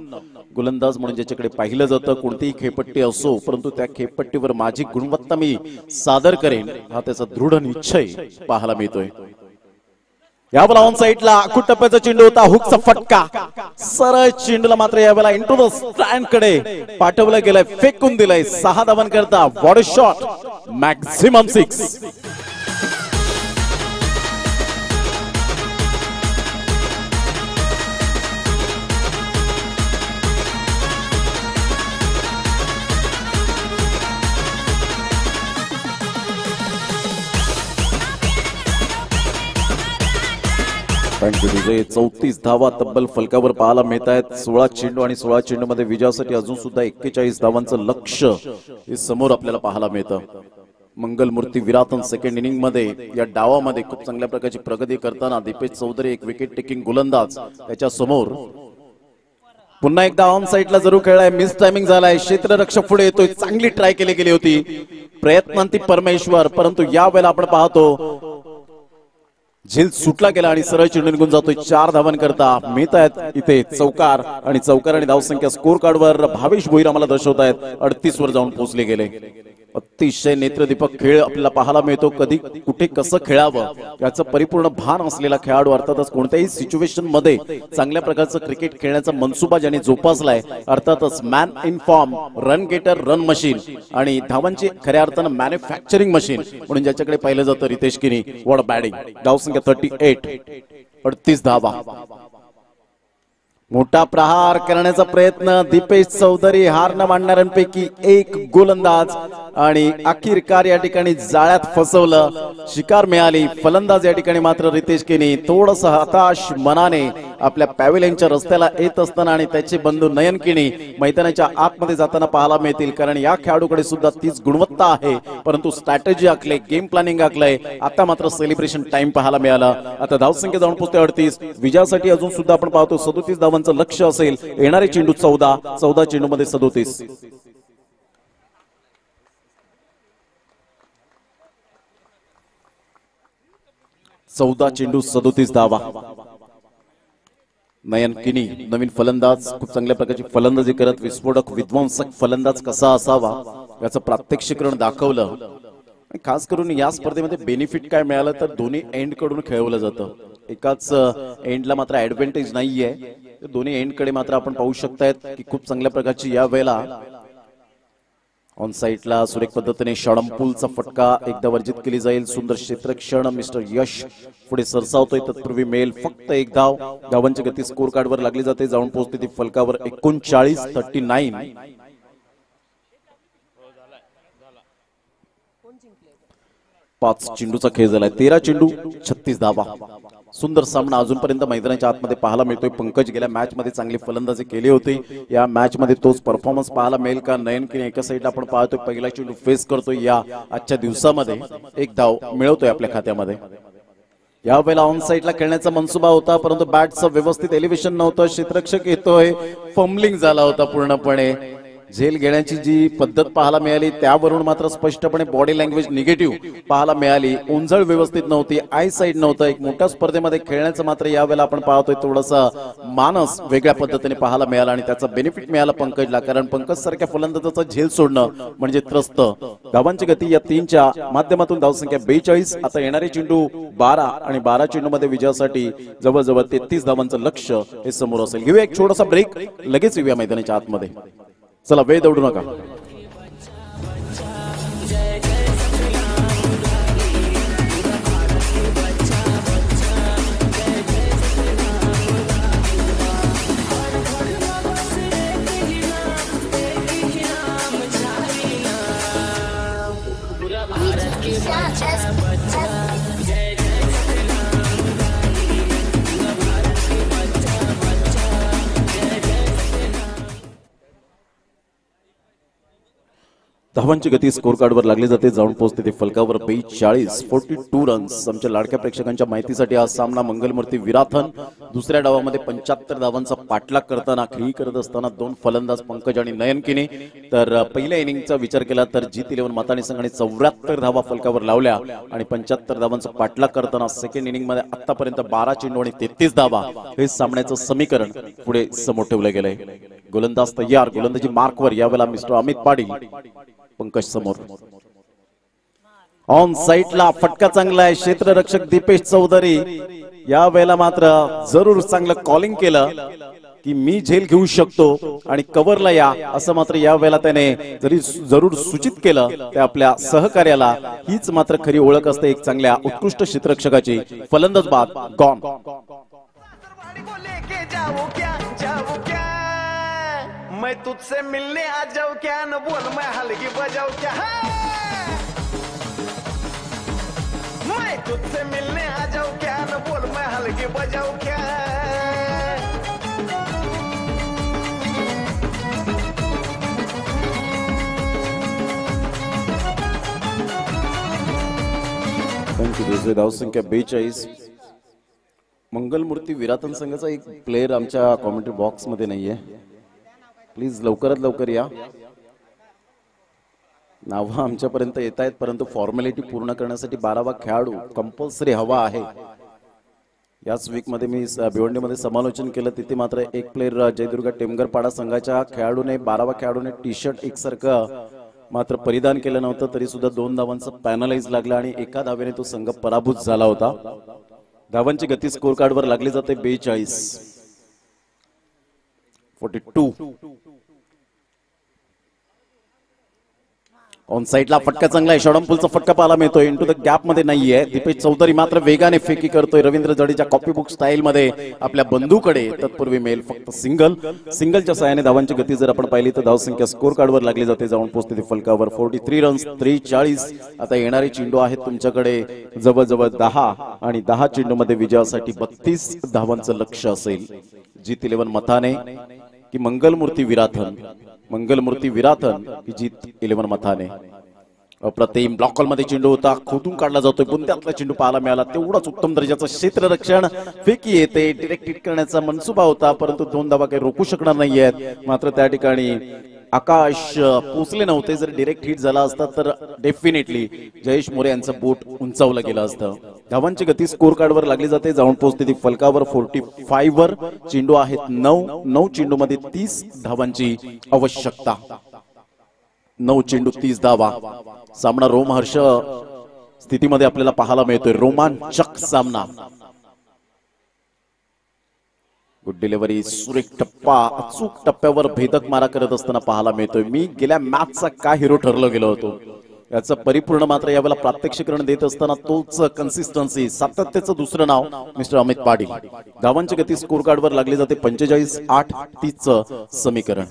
गोलंदाज म्हणून ज्याच्याकडे पाहिलं जातं. कोणतीही खेळपट्टी असो परंतु त्या खेळपट्टीवर माझी गुणवत्ता मी सादर करेन हा त्याचा दृढ निश्चय पाहायला मिळतोय. यावेळेला ऑन साइडला आखूट टप्प्याचा चेंडू होता. हुकचा फटका. सरळ चेंडूला मात्र यावेळेला इंटू द स्टँड कडे पाठवलं गेलंय. फेकून दिलंय. 6 धावांकरता बॉडी शॉट. मॅक्झिमम 6. विजय 34 धावा तब्बल फलकावर पाहायला मिळत आहेत. 16 चेंडू आणि 16 चेंडू मध्ये विजयासाठी अजून सुद्धा 41 धावांचं लक्ष हे समोर आपल्याला पाहायला मिळतं. मंगलमूर्ती विराटन सेकंड इनिंग मध्ये या डावामध्ये खूप चांगल्या प्रकारची प्रगती करताना दीपेश चौधरी एक विकेट टेकिंग गोलंदाज त्याच्या समोर. पुन्हा एकदा ऑन साइडला जरूर खेळलाय. मिस टायमिंग झालाय. क्षेत्ररक्षक पुढे येतोय. चांगली ट्राय केली गेली होती. प्रयत्नांती परमेश्वर परंतु या वेळेला आपण पाहतो झेल सुटला गेला आणि सरळ चेंडू निघून जातोय. 4 धावांकरता मिळत आहेत इथे चौकार आणि चौकार आणि धावसंख्या स्कोर कार्डवर भावेश भोईर आम्हाला दर्शवत आहेत. 38 वर जाऊन पोहोचले गेले. अतिशय नेत्रदीपक खेळ आपल्याला पाहायला मिळतो. कधी कुठे कसं खेळावं याचं परिपूर्ण भान असलेला खेळाडू. अर्थातच कोणत्याही सिच्युएशन मध्ये चांगल्या प्रकारचं क्रिकेट खेळण्याचा मनसुबा ज्याने जोपासलाय. अर्थातच man in form, run getter, run machine आणि धावांची खऱ्या अर्थानं मॅन्युफॅक्चरिंग मशीन म्हणून ज्याच्याकडे पाहिलं जातं रितेश किनी. What batting. धावसंख्या 38. 38 धावा. मोठा प्रहार करण्याचा प्रयत्न दीपेश चौधरी हार न मानणाऱ्यांपैकी एक गोलंदाज आणि अखेरकार या ठिकाणी जाळ्यात फसवलं. शिकार मिळाली. फलंदाज या ठिकाणी मात्र रितेश केनी थोडंसं हताश मनाने आपल्या पॅव्हेलियनच्या रस्त्याला येत असताना आणि त्याचे बंधू नयन किनी मैदानाच्या आतमध्ये जाताना पाहायला मिळतील. कारण या खेळाडूकडे सुद्धा तीच गुणवत्ता आहे परंतु स्ट्रॅटेजी आखले, गेम प्लॅनिंग आखलंय. आता मात्र सेलिब्रेशन टाइम पाहायला मिळाला. आता धावसंख्या जाऊन पोहोचते 38. विजयासाठी अजून सुद्धा आपण पाहतो 37 धावांचं लक्ष असेल. येणारे चेंडू 14 चेंडू मध्ये 37. 14 चेंडू 37 धावा. नयन किनी नवीन फलंदाज खूप चांगल्या प्रकारची फलंदाजी करत विस्फोटक विध्वंसक फलंदाज कसा असावा याचं प्रात्यक्षिकरण दाखवलं. खास करून या स्पर्धेमध्ये बेनिफिट काय मिळालं तर दोन्ही एंड कडून खेळवलं जातं. एकाच एंडला मात्र ऍडव्हान्टेज नाहीये. दोन्ही एंड कडे मात्र आपण पाहू शकतायत की खूप चांगल्या प्रकारची या वेळेला ऑन साइडला सुरेख पद्धतीने षडंपूलचा फटका एकदा वर्जित केली जाईल. सुंदर क्षेत्रक्षण मिस्टर यश पुढे सरसावतोय. तत्पूर्वी मेल फक्त एक धाव. धावांची गती स्कोर कार्डवर लागली जाते. जाऊन पोहोचते ती फलकावर 39. 5 चेंडूचा खेळ झालाय. 13 चेंडू 36 धावा. सुंदर सामना अजूनपर्यंत मैदानाच्या आतमध्ये पाहायला मिळतोय. पंकज गेल्या मॅच मध्ये चांगली फलंदाजी केली होती. या मॅच मध्ये तोच परफॉर्मन्स पाहायला मिळेल का? नयन किने एका साईडला आपण पाहतोय पहिला चेंडू फेस करतोय. या आजच्या दिवसामध्ये एक धाव मिळवतोय आपल्या खात्यामध्ये. यावेळेला ऑन साईडला खेळण्याचा मनसुबा होता, परंतु बॅटचं व्यवस्थित एलिव्हेशन नव्हतं. क्षेत्ररक्षक येतोय, फंबलिंग झाला होता पूर्णपणे. झेल घेण्याची जी पद्धत पाहायला मिळाली त्यावरून मात्र स्पष्टपणे बॉडी लँग्वेज निगेटिव्ह पाहायला मिळाली. उंजळ व्यवस्थित नव्हती, आय साईड नव्हतं. एक मोठ्या स्पर्धेमध्ये खेळण्याचं मात्र यावेळेला आपण पाहतोय थोडासा मानस वेगळ्या पद्धतीने पाहायला मिळाला आणि त्याचा बेनिफिट मिळाला पंकजला. कारण पंकज सारख्या फलंदाजाचा झेल सोडणं म्हणजे त्रस्त. धावांची गती या 3च्या माध्यमातून धावसंख्या 42. आता येणारे चेंडू 12 आणि 12 चेंडू मध्ये विजयासाठी जवळजवळ 33 धावांचं लक्ष्य हे समोर असेल. घेऊया एक छोटासा ब्रेक, लगेच येऊया मैदानाच्या आतमध्ये. चला वेळ दौडू नका. धावांची गती स्कोर कार्डवर लागली जाते, जाऊन पोहोचते ते फलकावर 42 रन्स. आमच्या लाडक्या प्रेक्षकांच्या माहितीसाठी हा सामना मंगलमूर्ती विराथन दुसऱ्या डावामध्ये 75 धावांचा पाठलाग करताना खेळी करत असताना 2 फलंदाज पंकज आणि नयन किने. तर पहिल्या इनिंगचा विचार केला तर जीत 11 मातानी संघाने 74 धावा फलकावर लावल्या आणि 75 धावांचा पाठलाग करताना सेकंड इनिंग मध्ये आतापर्यंत 12 चेंडू आणि 33 धावा हे सामन्याचं समीकरण पुढे समोर ठेवलं गेलंय. गोलंदाज तयार, गोलंदाजी मार्कवर. यावेळेला मिस्टर अमित पाटील पंकज समोर. ऑन साईडला फटका चांगला आहे. क्षेत्ररक्षक दीपेश चौधरी या वेळेला मात्र जरूर चांगलं कॉलिंग केलं की मी झेल घेऊ शकतो आणि कव्हरला या, असं मात्र या वेळेला त्याने जरूर सूचित केलं त्या आपल्या सहकार्याला. हीच मात्र खरी ओळख असते एक चांगल्या उत्कृष्ट क्षेत्ररक्षकाची. फलंदाज बाद गॉन. मैं तुझसे मिलने आ जाऊं क्या, न बोल मैं हलगी बजाऊं क्या. मैं तुझसे मिलने आ जाऊं क्या, न बोल मैं हलगी बजाऊं क्या. थँक्यू. धावसंख्या 42. मंगलमूर्ती विराथन संघाचा एक प्लेयर आमच्या कॉमेंट्री बॉक्स मध्ये नाहीये. प्लीज लवकरात लवकर या. नाव आमच्यापर्यंत येत आहेत, परंतु फॉर्मॅलिटी पूर्ण करण्यासाठी 12वा खेळाडू कंपल्सरी हवा आहे. याच वीक मध्ये मी भिवंडीमध्ये समालोचन केलं, तिथे मात्र एक प्लेयर जयदुर्गा टेमगरपाडा संघाच्या खेळाडूने 12वा खेळाडूने टी शर्ट एकसारखं मात्र परिधान केलं नव्हतं, तरी सुद्धा 2 धावांचं पॅनलाइज लागलं आणि एका धावेने तो संघ पराभूत झाला होता. धावांची गती स्कोर कार्डवर लागली जाते 42. ऑन साईडला फटका चांगला आहे. शॉर्टपुलचा फटका पाहायला मिळतोय. इंटू द गॅप मध्ये नाहीये. दीपेश चौधरी मात्र वेगाने फेकी करतोय. Ravindra Jadeja copy book style मध्ये आपल्या बंधूकडे. तत्पूर्वी मेल फक्त सिंगलच्या सहाय्याने धावांची गती जर आपण पाहिली तर धावसंख्या स्कोर कार्डवर लागली जाते, जाऊन पोहोचते फलकावर 43 रन्स 43. आता येणारे चेंडू आहेत तुमच्याकडे जवळजवळ 10 आणि 10 चेंडू मध्ये विजयासाठी 32 धावांचं लक्ष्य असेल. जीत 11 मताने की मंगलमूर्ती विराथन की जीत 11 मताने. अप्रतिम ब्लॉकल मध्ये चेंडू होता, खोदून काढला जातोय. बुंद्यातला चेंडू पाहायला मिळाला. तेवढाच उत्तम दर्जाचं क्षेत्ररक्षण. फेकी येते, डिरेक्ट हिट करण्याचा मनसुबा होता, परंतु 2 धावा काही रोखू शकणार नाहीयेत. मात्र त्या ठिकाणी आकाश पोचले नव्हते. जर डिरेक्ट हिट झाला असता तर डेफिनेटली जयेश मोरे यांचं बोट उंचावलं गेलं असतं. धावांची गती स्कोर कार्डवर लागली जाते, जाऊन पोहोचते ती फलकावर 45 वर. चेंडू आहेत 9 चेंडू मध्ये 30 धावांची आवश्यकता. 9 चेंडू 30 धावा. सामना रोमहर्ष स्थितीमध्ये आपल्याला पाहायला मिळतोय. रोमांचक सामना. गुड डिलिव्हरी, सुरेख टप्पा, अचूक टप्प्यावर भेदक मारा करत असताना पाहायला मिळतोय. मी गेल्या मॅचचा काय हिरो ठरलो गेलो होतो याचं परिपूर्ण मात्र यावेळेला प्रात्यक्षिकरण देत असताना तोच कन्सिस्टन्सी, सातत्याचं दुसरं नाव मिस्टर अमित पाटील. धावांची गती स्कोर कार्डवर लागली जाते 45-8-30 समीकरण.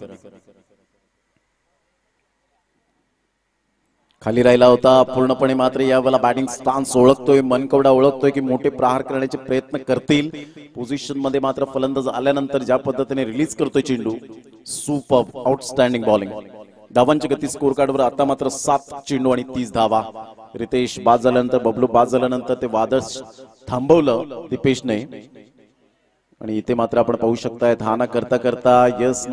खाली राहिला होता पूर्णपणे, मात्र यावेळेला बॅटिंग स्टान्स ओळखतोय, मनकवडा ओळखतोय की मोठे प्रहार करण्याचे प्रयत्न करतील. पोझिशन मध्ये मात्र फलंदाज आल्यानंतर ज्या पद्धतीने रिलीज करतोय चेंडू, सुपर आउटस्टँडिंग बॉलिंग. धावांची गती स्कोर कार्डवर आता मात्र 7 चेंडू आणि 30 धावा. रितेश बाद झाल्यानंतर, बबलू बाद झाल्यानंतर ते वादळ थांबवलं दीपेशने. आणि इथे मात्र आपण पाहू शकताय धाना करता करता येस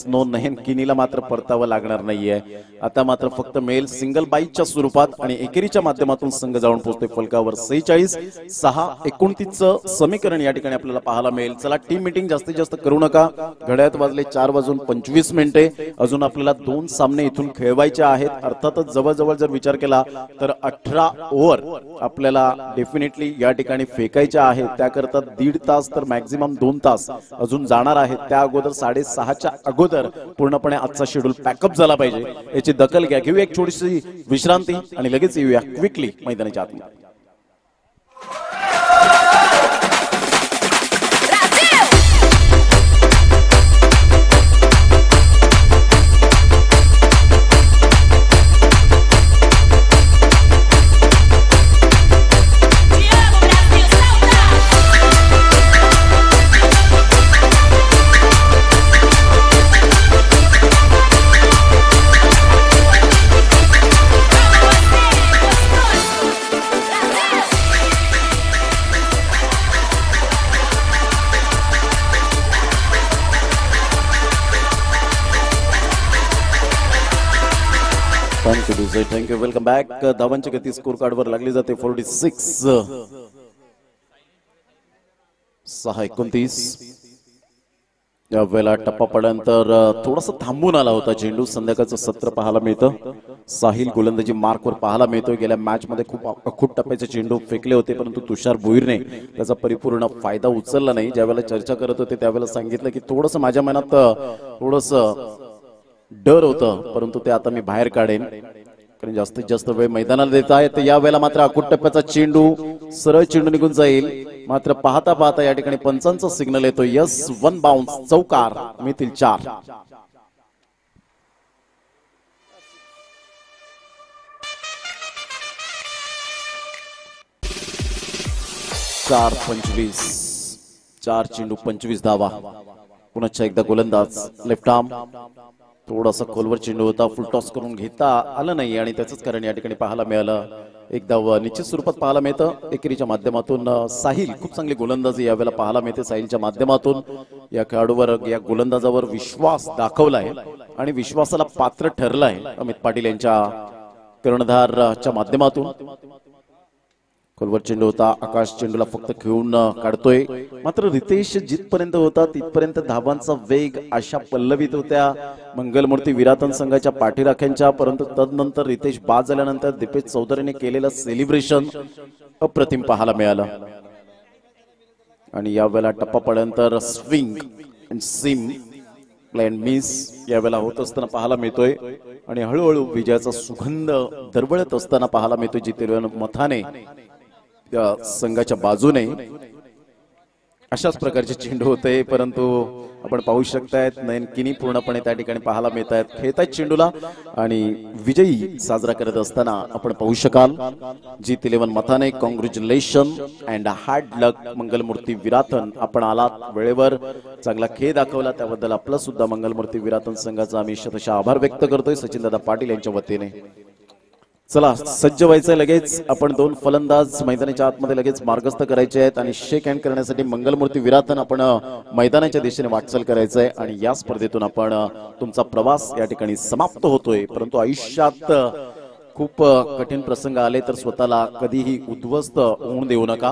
नो नहेन किनीला मात्र परतावं लागणार नाहीये. आता मात्र फक्त मेल सिंगल बाईच्या स्वरूपात आणि एकेरीच्या माध्यमातून संघ जाऊन पोहोचतोय फलकावर. 46-6-29 समीकरण या ठिकाणी आपल्याला पाहायला मिळेल. चला, टीम मीटिंग जास्तीत जास्त करू नका. घड्याळात वाजले 4:25. अजून आपल्याला 2 सामने इथून खेळवायचे आहेत. अर्थातच जवळजवळ जर विचार केला तर 18 ओव्हर आपल्याला डेफिनेटली या ठिकाणी फेकायच्या आहेत. त्याकरता 1.5 तास तर मॅक्झिमम 2 तास अजून जाणार आहेत. त्या अगोदर 6:30च्या अगोदर पूर्णपणे आजचा शेड्यूल पॅकअप झाला पाहिजे. याची दखल घ्या. घेऊया एक छोटीशी विश्रांती आणि लगेच येऊया क्विकली मैदानाच्या आतमध्ये. थँक्यू. Welcome back. धावांची गती स्कोर कार्डवर लागली जाते 46-6-29. यावेळेला टप्पा पडल्यानंतर थोडासा थांबून आला होता चेंडू. संध्याकाळचं सत्र पाहायला मिळतं. साहिल गोलंदाजी मार्कवर पाहायला मिळतोय. गेल्या मॅच मध्ये खूप अखूट टप्प्याचे चेंडू फेकले होते, परंतु तुषार भोईरने त्याचा परिपूर्ण फायदा उचलला नाही. ज्यावेळेला चर्चा करत होते त्यावेळेला सांगितलं की थोडंसं माझ्या मनात थोडंसं डर होतं, परंतु ते आता मी बाहेर काढेन कारण जास्तीत जास्त वेळ मैदानाला देत आहे. तर या वेळेला मात्र अखूट टप्प्याचा चेंडू सरळ चेंडू निघून जाईल. मात्र पाहता पाहता या ठिकाणी पंचांचा सिग्नल येतो. यस, 1 बाउन्स, चौकार, मिळतील 4. 4:25. 4 चेंडू 25 धावा. पुन्हा एकदा गोलंदाज लेफ्ट आर्म. थोडासा खोलवर चेंडू होता, फुल टॉस करून घेता आलं नाही आणि त्याचंच कारण या ठिकाणी पाहायला मिळालं. एकदा निश्चित स्वरूपात पाहायला मिळतं. एकेरीच्या माध्यमातून साहिल खूप चांगली गोलंदाजी यावेळेला पाहायला मिळते. साहिलच्या माध्यमातून या खेळाडूवर, या गोलंदाजावर विश्वास दाखवलाय आणि विश्वासाला पात्र ठरलाय अमित पाटील यांच्या कर्णधारच्या माध्यमातून. खोलवर चेंडू होता, आकाश चेंडूला फक्त खेळून काढतोय. मात्र रितेश जिथपर्यंत होता तिथपर्यंत धावांचा वेग आशा पल्लवीत होत्या मंगलमूर्ती विरातन संघाच्या पाठीराख्यांच्या. परंतु तदनंतर रितेश बाद झाल्यानंतर दीपेश चौधरीने केलेलं सेलिब्रेशन अप्रतिम पाहायला मिळालं. आणि यावेळेला टप्पा पडल्यानंतर swing and SIM plan miss यावेळेला होत असताना पाहायला मिळतोय. आणि हळूहळू विजयाचा सुगंध दरवळत असताना पाहायला मिळतोय जितेंद्र मथाने संघाच्या बाजूने. अशाच प्रकारचे चेंडू होते, परंतु आपण पाहू शकतायत नयन किनी पूर्णपणे त्या ठिकाणी पाहायला मिळत आहेत. खेळतायत चेंडूला आणि विजयी साजरा करत असताना आपण पाहू शकाल. जीत 11 मथाने, कॉंग्रॅच्युलेशन अँड हार्ड लक मंगलमूर्ती विरातन. आपण आलात वेळेवर, चांगला खेळ दाखवला, त्याबद्दल आपला सुद्धा मंगलमूर्ती विरातन संघाचा आम्ही शतशः आभार व्यक्त करतोय सचिन दादा पाटील यांच्या वतीने. चला, सज्ज व्हायचं. लगेच आपण 2 फलंदाज मैदानाच्या आतमध्ये लगेच मार्गस्थ करायचे आहेत आणि शेक हँड करण्यासाठी मंगलमूर्ती विरातन आपण मैदानाच्या दिशेने वाटचाल करायचं आहे. आणि या स्पर्धेतून आपण तुमचा प्रवास या ठिकाणी समाप्त होतोय. परंतु आयुष्यात खूप कठीण प्रसंग आले तर स्वतःला कधीही उद्ध्वस्त होऊन देऊ नका.